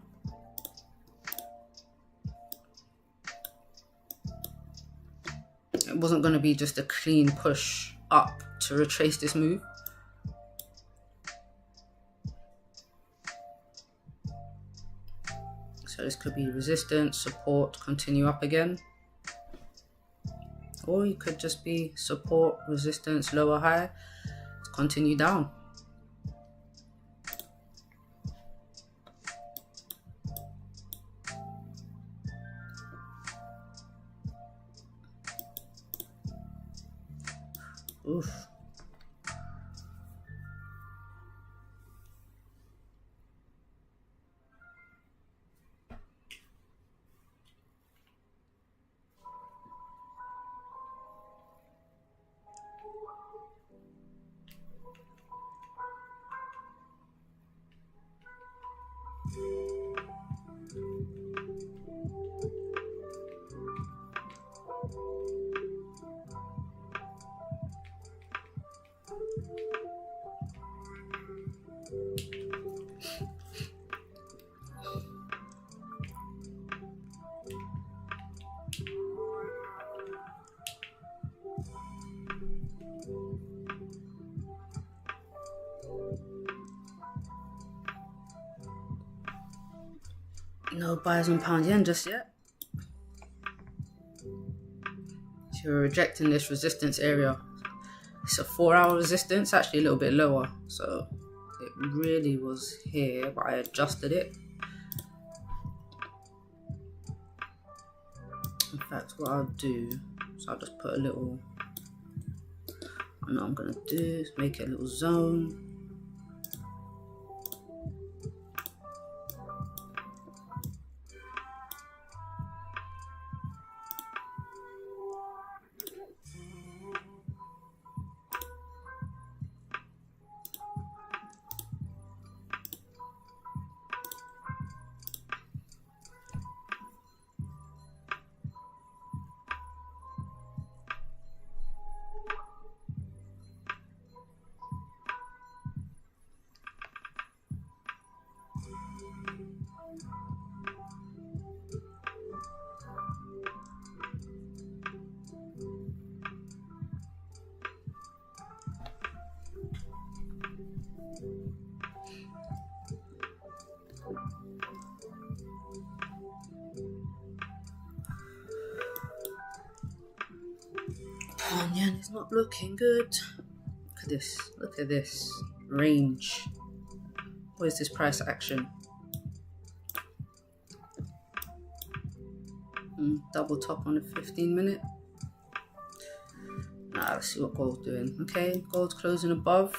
It wasn't going to be just a clean push up to retrace this move. So this could be resistance, support, continue up again. Or you could just be support, resistance, lower high, continue down. Oof. No buys on pound yen just yet. So you're rejecting this resistance area. It's a 4-hour resistance, actually a little bit lower. So it really was here, but I adjusted it. In fact, what I'll do is I'll just put a little, I know what I'm gonna do is make it a little zone. Pound yen is not looking good. Look at this. Look at this range. What is this price action? Double top on the 15-minute. Nah, let's see what gold's doing. Okay, gold's closing above.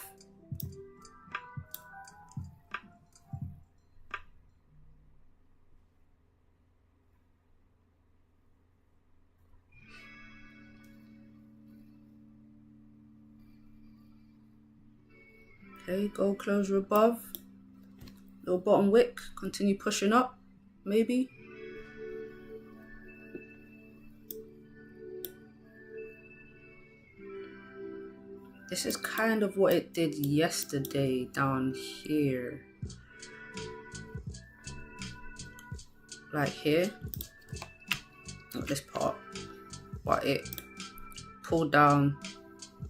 Okay, gold closure above. Little bottom wick, continue pushing up, maybe. This is kind of what it did yesterday down here. Like here. Not this part. But it pulled down,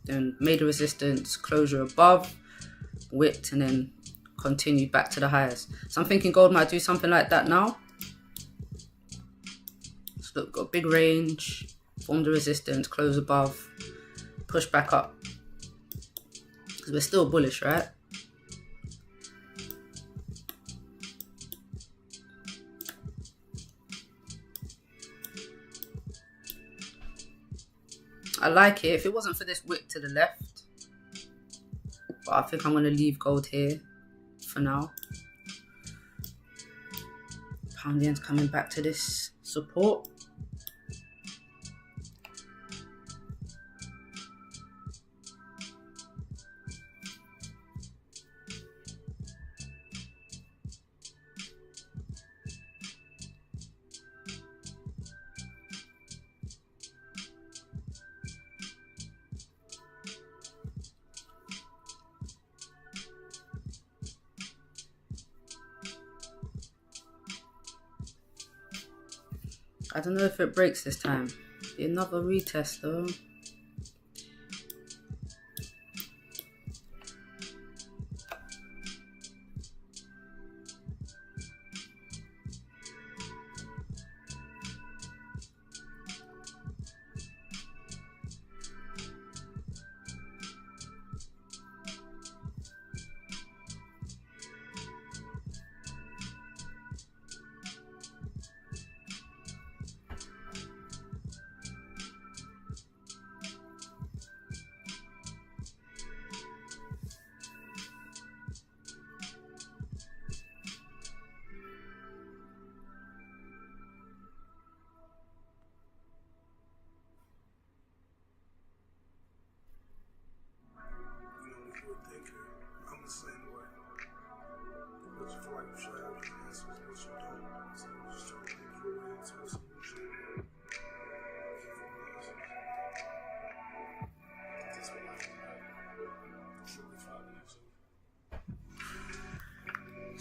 then made a resistance, closure above, wicked, and then continued back to the highs. So I'm thinking gold might do something like that now. So look, got a big range, formed a resistance, close above, push back up. Because we're still bullish, right? I like it if it wasn't for this wick to the left. But I think I'm going to leave gold here for now. Pound yen's coming back to this support. I don't know if it breaks this time. Be another retest though. I'm the same way. But you feel like you should have the answers, but you don't. So you just try to make your way into a solution. That's what I truly find answers.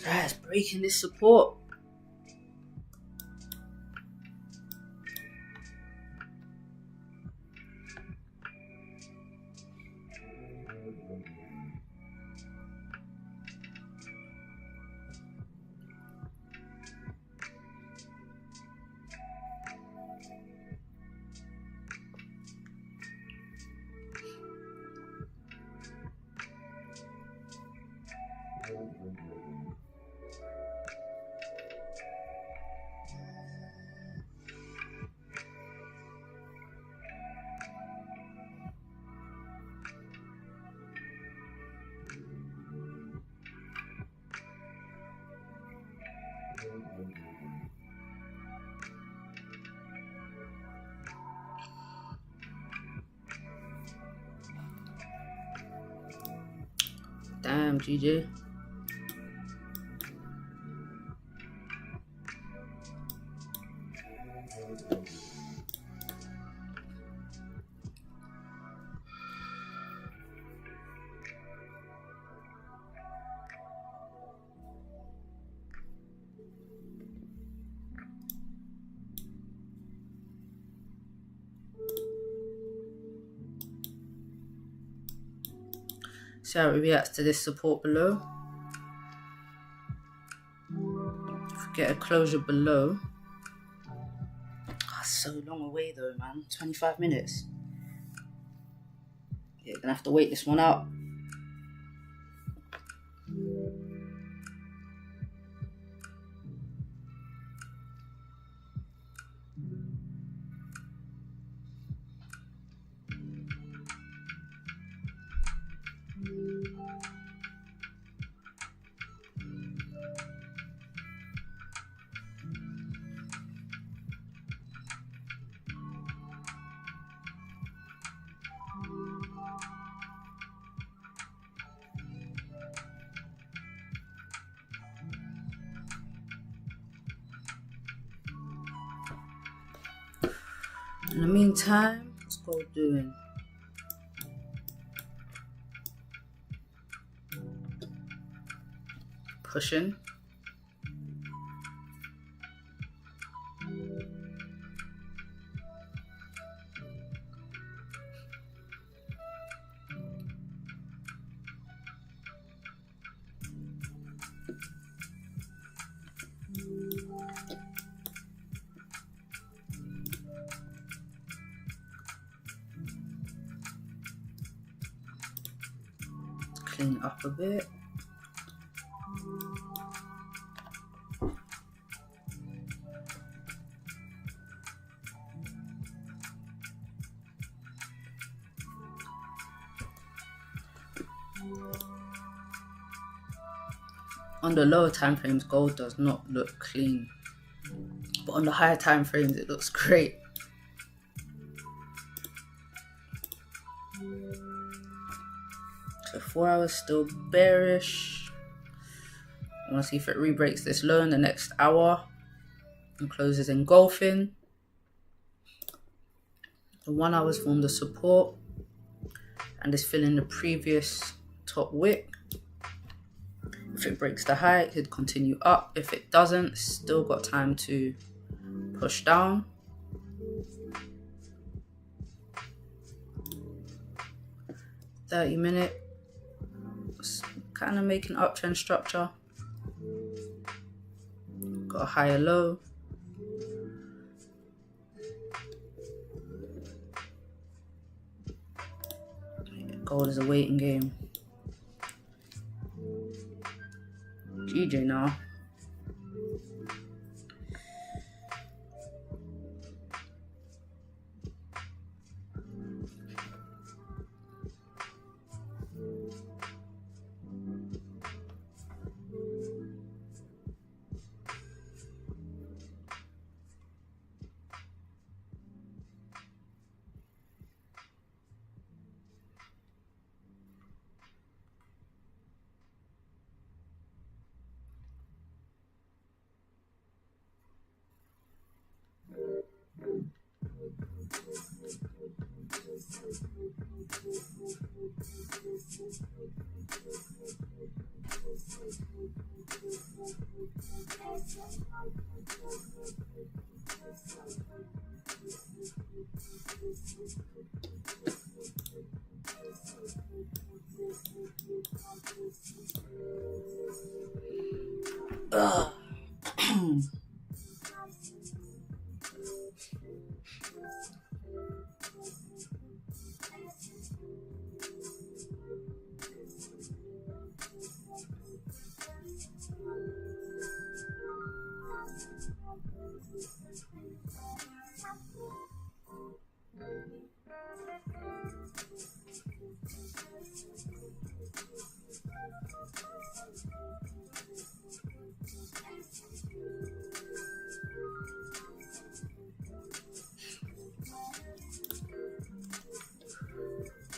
That's breaking this support. Damn, GG. See how it reacts to this support below. If we get a closure below. Oh, so long away though, man. 25 minutes. Yeah, gonna have to wait this one out. In the meantime, what's gold doing? Pushing. Clean it up a bit. On the lower time frames, gold does not look clean, but on the higher time frames, it looks great. So 4 hours still bearish. I want to see if it re-breaks this low in the next hour and closes engulfing. The 1 hour's formed the support and is filling the previous top wick. If it breaks the high, it could continue up. If it doesn't, it's still got time to push down. $30-minute. Kind of making uptrend structure. Got a higher low. Gold is a waiting game. GJ now.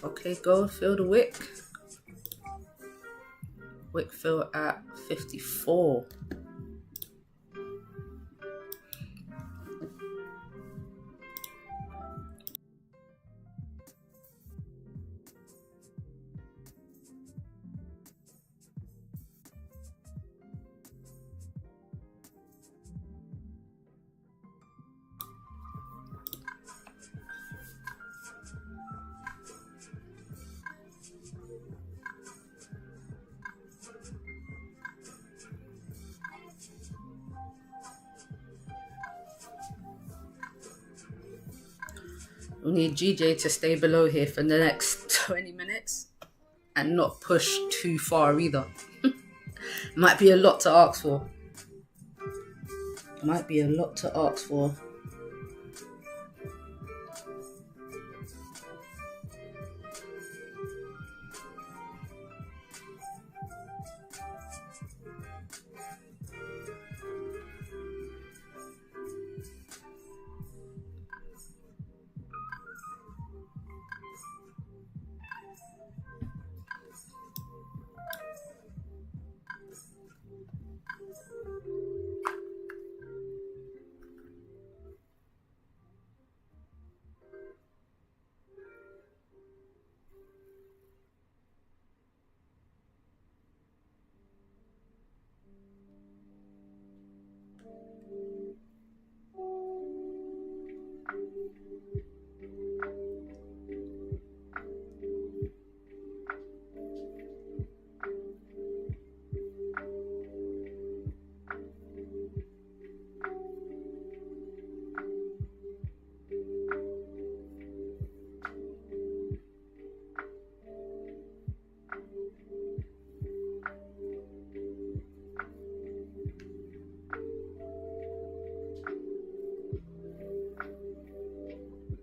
Okay, gold, fill the wick. Wick fill at 54. We need GJ to stay below here for the next 20 minutes and not push too far either. Might be a lot to ask for. Might be a lot to ask for.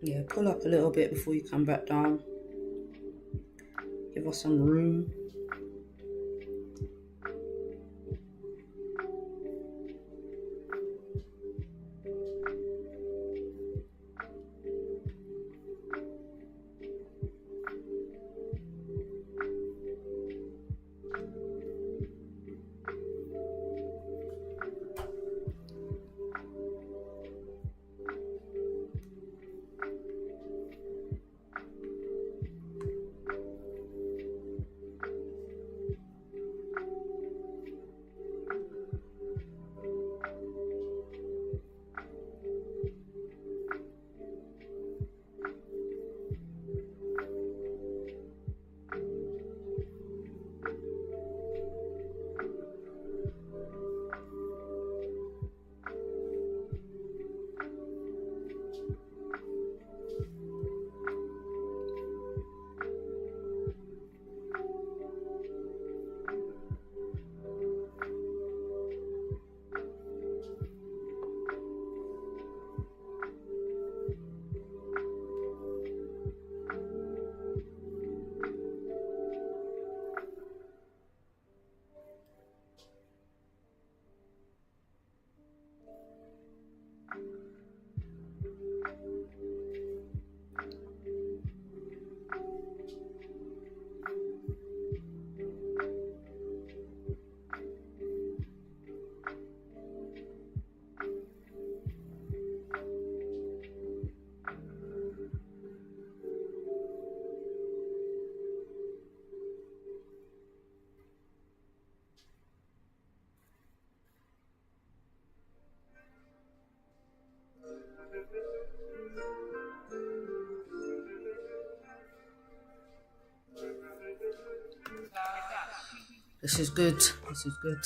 Yeah, pull up a little bit before you come back down. Give us some room. This is good. This is good.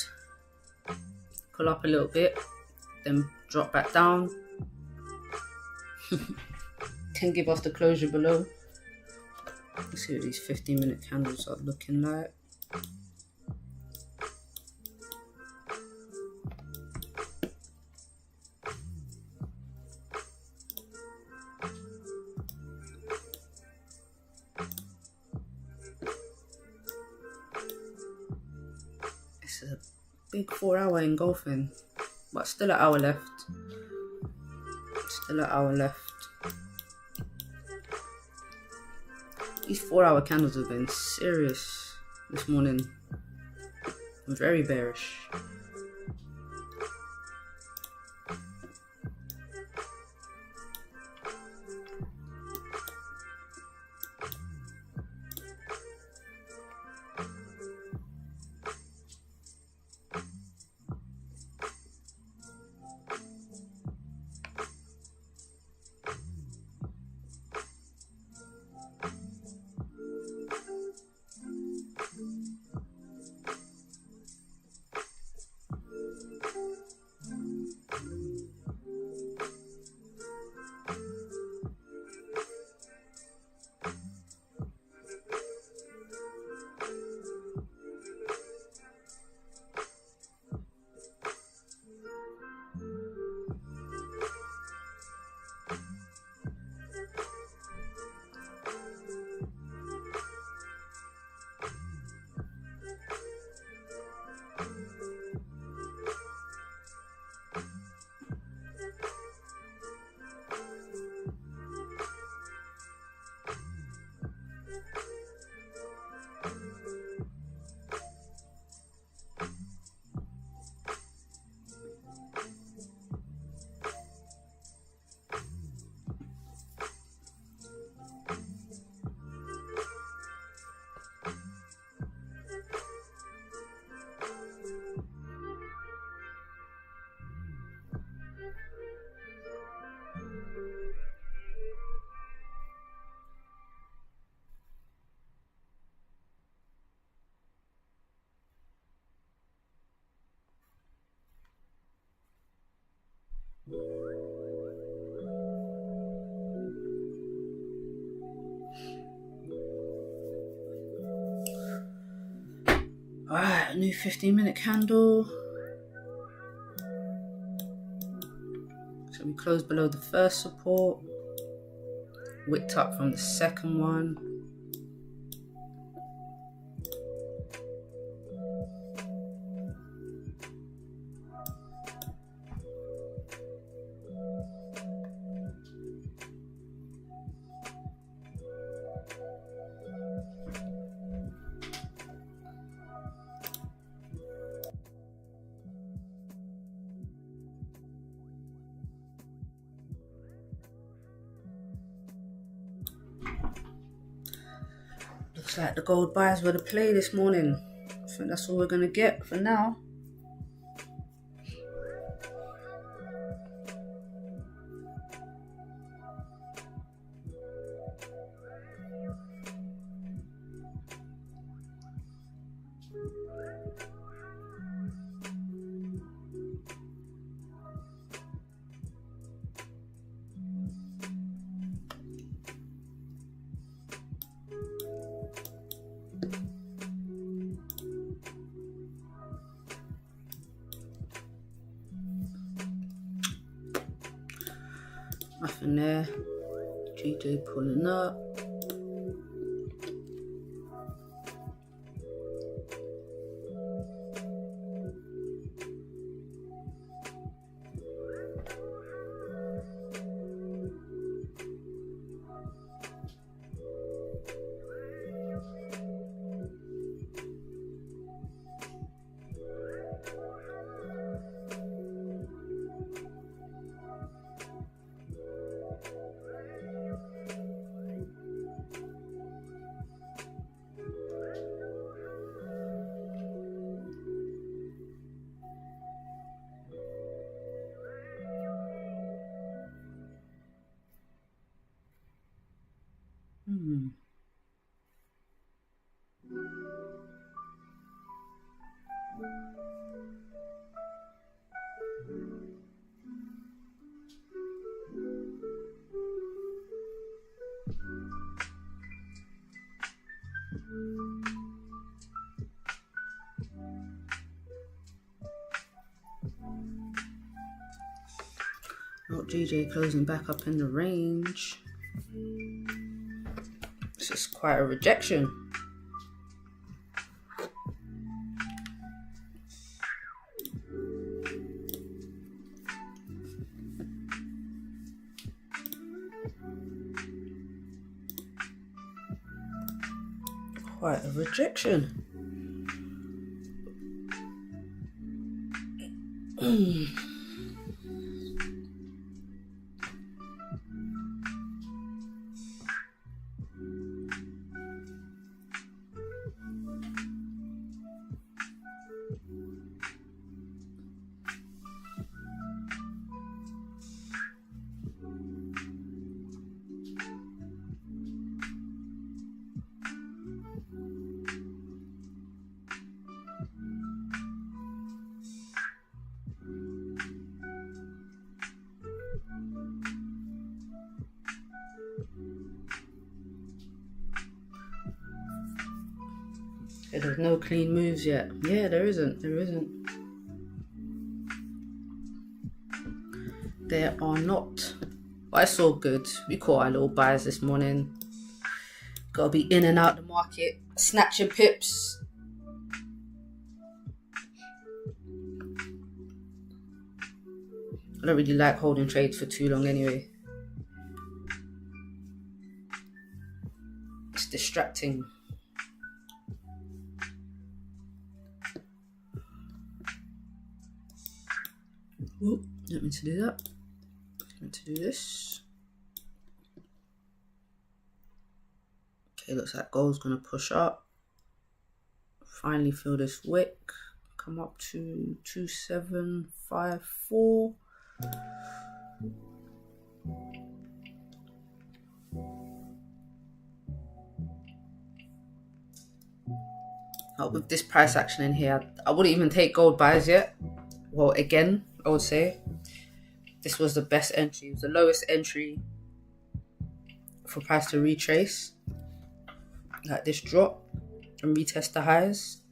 Pull up a little bit, then drop back down. Can give us the closure below. Let's see what these 15-minute candles are looking like. There's a big 4 hour engulfing, but still an hour left. Still an hour left. These 4 hour candles have been serious this morning. Very bearish. Alright, a new 15-minute candle. So we closed below the first support. Wicked up from the second one. Looks like the gold buys were the play this morning. I think that's all we're going to get for now. Nothing there. GJ pulling up. Oh, GJ closing back up in the range. This is quite a rejection. Quite a rejection. There's no clean moves yet. Yeah, there isn't. There are not. But it's all good. We caught our little buys this morning. Gotta be in and out the market, snatching pips. I don't really like holding trades for too long anyway. It's distracting. Ooh, didn't mean to do that. Meant to do this. Okay, looks like gold's gonna push up. Finally fill this wick. Come up to 2754. With this price action in here, I wouldn't even take gold buys yet. Well, again, I would say this was the best entry. It was the lowest entry for price to retrace. Like this drop and retest the highs.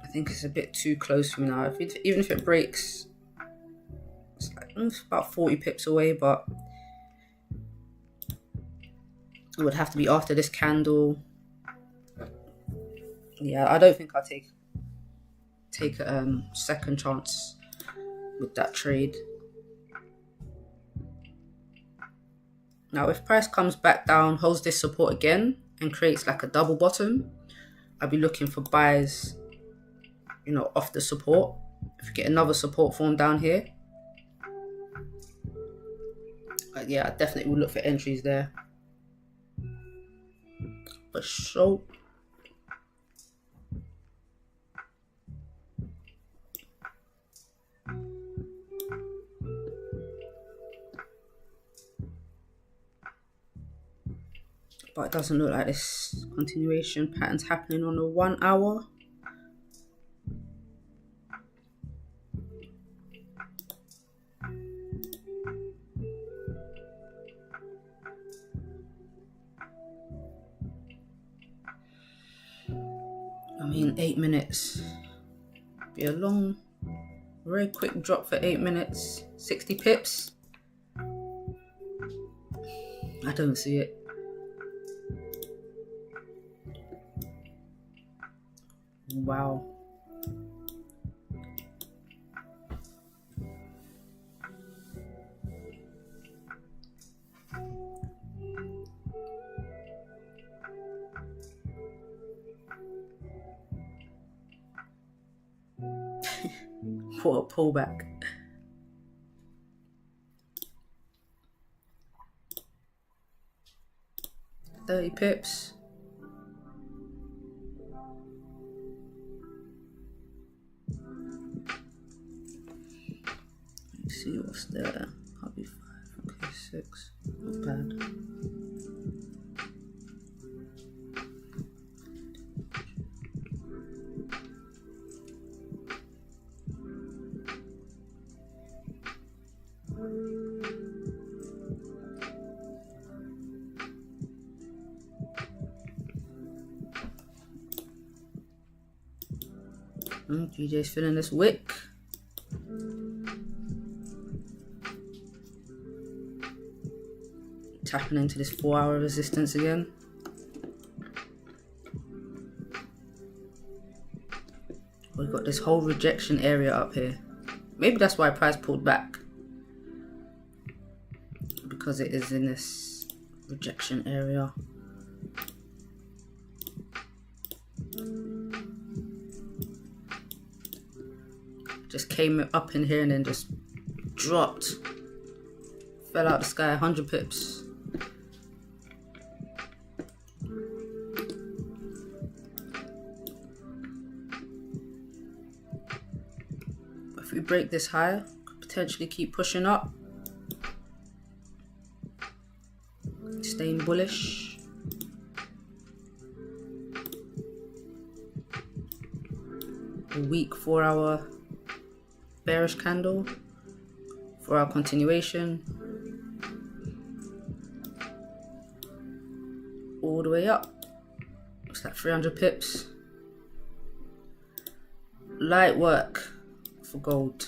I think it's a bit too close for me now. Even if it breaks, it's about 40 pips away, but it would have to be after this candle. Yeah, I don't think I'll take a second chance with that trade. Now, if price comes back down, holds this support again, and creates like a double bottom, I'll be looking for buys, off the support. If you get another support form down here, yeah, I definitely will look for entries there. For sure. But it doesn't look like this continuation pattern's happening on the 1 hour. I mean, 8 minutes. Be a long, very quick drop for 8 minutes. 60 pips. I don't see it. Wow. What a pullback. $30 pips. Let's see what's there. Hobby 5. Okay, 6. Not bad. GJ's filling this wick. Tapping into this 4-hour resistance again. We've got this whole rejection area up here. Maybe that's why price pulled back. Because it is in this rejection area. just came up in here and then just dropped. Fell out the sky, 100 pips. If we break this higher, could potentially keep pushing up. Staying bullish. A weak 4-hour bearish candle for our continuation. All the way up. What's that, 300 pips? Light work for gold.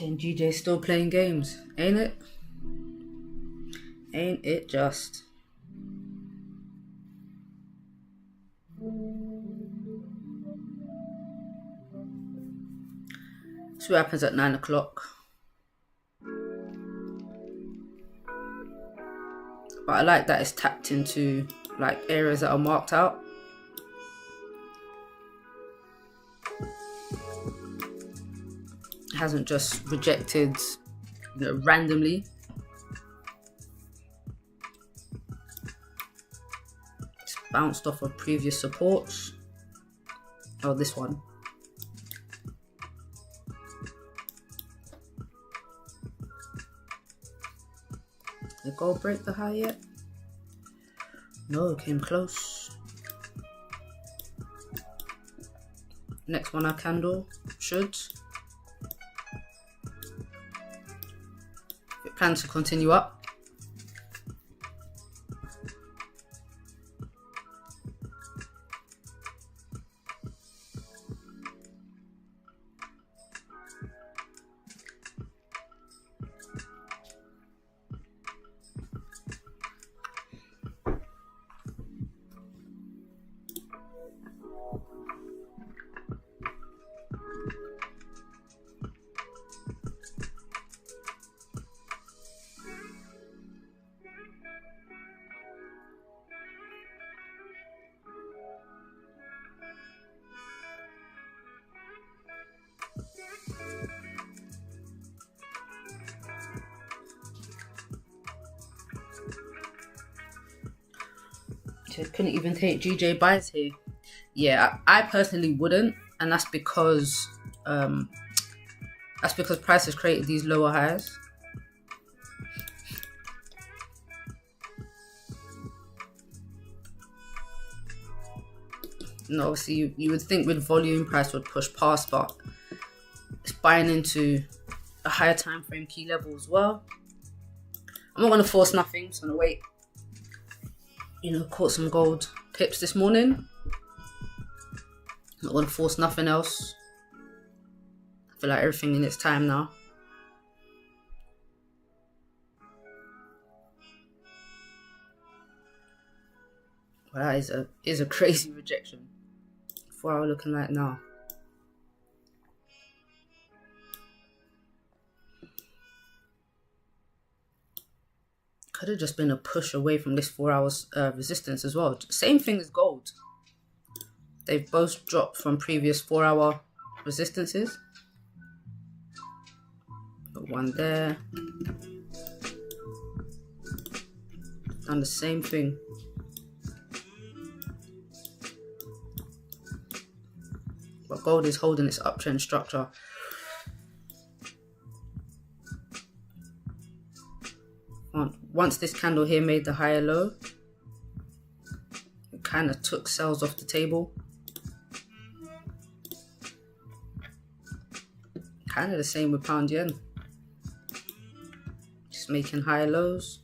And GJ's still playing games, ain't it? Ain't it just? So what happens at 9 o'clock? But I like that it's tapped into like areas that are marked out. Hasn't just rejected, randomly. It's bounced off of previous supports. Oh, this one. Did gold break the high yet? No, came close. Next one, our candle should. It plans to continue up. Couldn't even take GBPJPYs here. Yeah, I personally wouldn't, and that's because price has created these lower highs. And obviously, you would think with volume, price would push past, but it's buying into a higher time frame key level as well. I'm not going to force nothing. I'm just going to wait. Caught some gold pips this morning. Not going to force nothing else. I feel like everything in its time now. Well, that is a crazy rejection. 4 hour looking like now. Could have just been a push away from this 4 hours resistance as well. Same thing as gold. They've both dropped from previous 4 hour resistances. Got one there. Done the same thing. But gold is holding its uptrend structure. Once this candle here made the higher low, it kind of took sells off the table. Kind of the same with pound yen. Forex making high lows.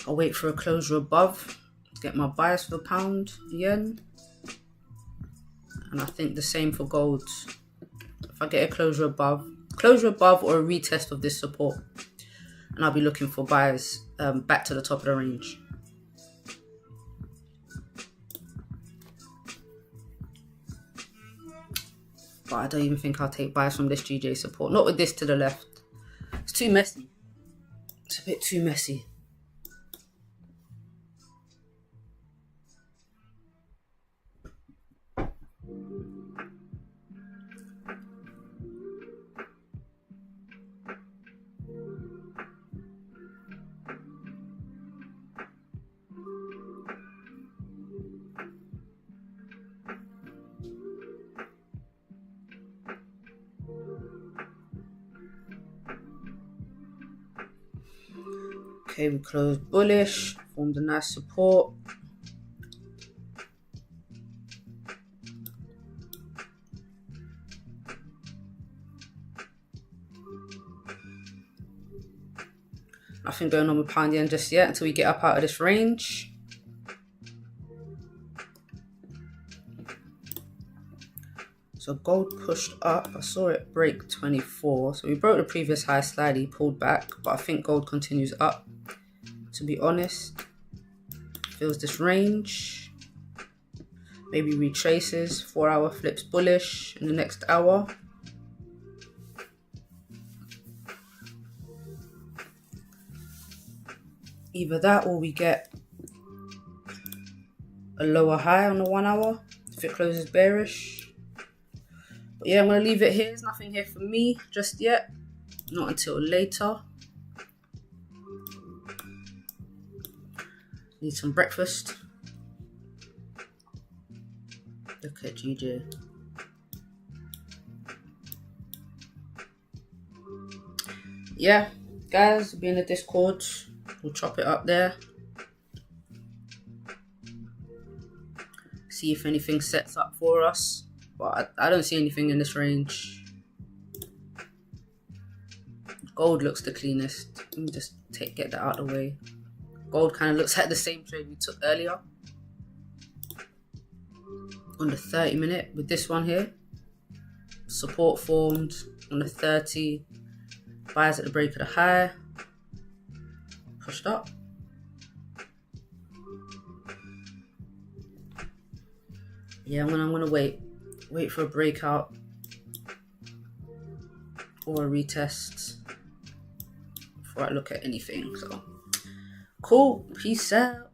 I'll wait for a closure above to get my bias for pound yen. And I think the same for gold. If I get a closure above or a retest of this support, and I'll be looking for buys back to the top of the range. But I don't even think I'll take buys from this GJ support. Not with this to the left. It's too messy. It's a bit too messy. Okay, we closed bullish, formed a nice support. Nothing going on with pound yen just yet until we get up out of this range. So gold pushed up. I saw it break 24. So we broke the previous high slightly, pulled back, but I think gold continues up. To be honest, feels this range. Maybe retraces. 4 hour flips bullish in the next hour. Either that or we get a lower high on the 1 hour if it closes bearish. But yeah, I'm going to leave it here. There's nothing here for me just yet. Not until later. Need some breakfast. Look at GJ. Yeah, guys, be in the Discord. We'll chop it up there. See if anything sets up for us. But I don't see anything in this range. Gold looks the cleanest. Let me just get that out of the way. Gold kind of looks like the same trade we took earlier. On the 30 minute with this one here. Support formed on the 30. Buys at the break of the high. Pushed up. Yeah, I'm gonna wait for a breakout or a retest before I look at anything. So cool, peace out.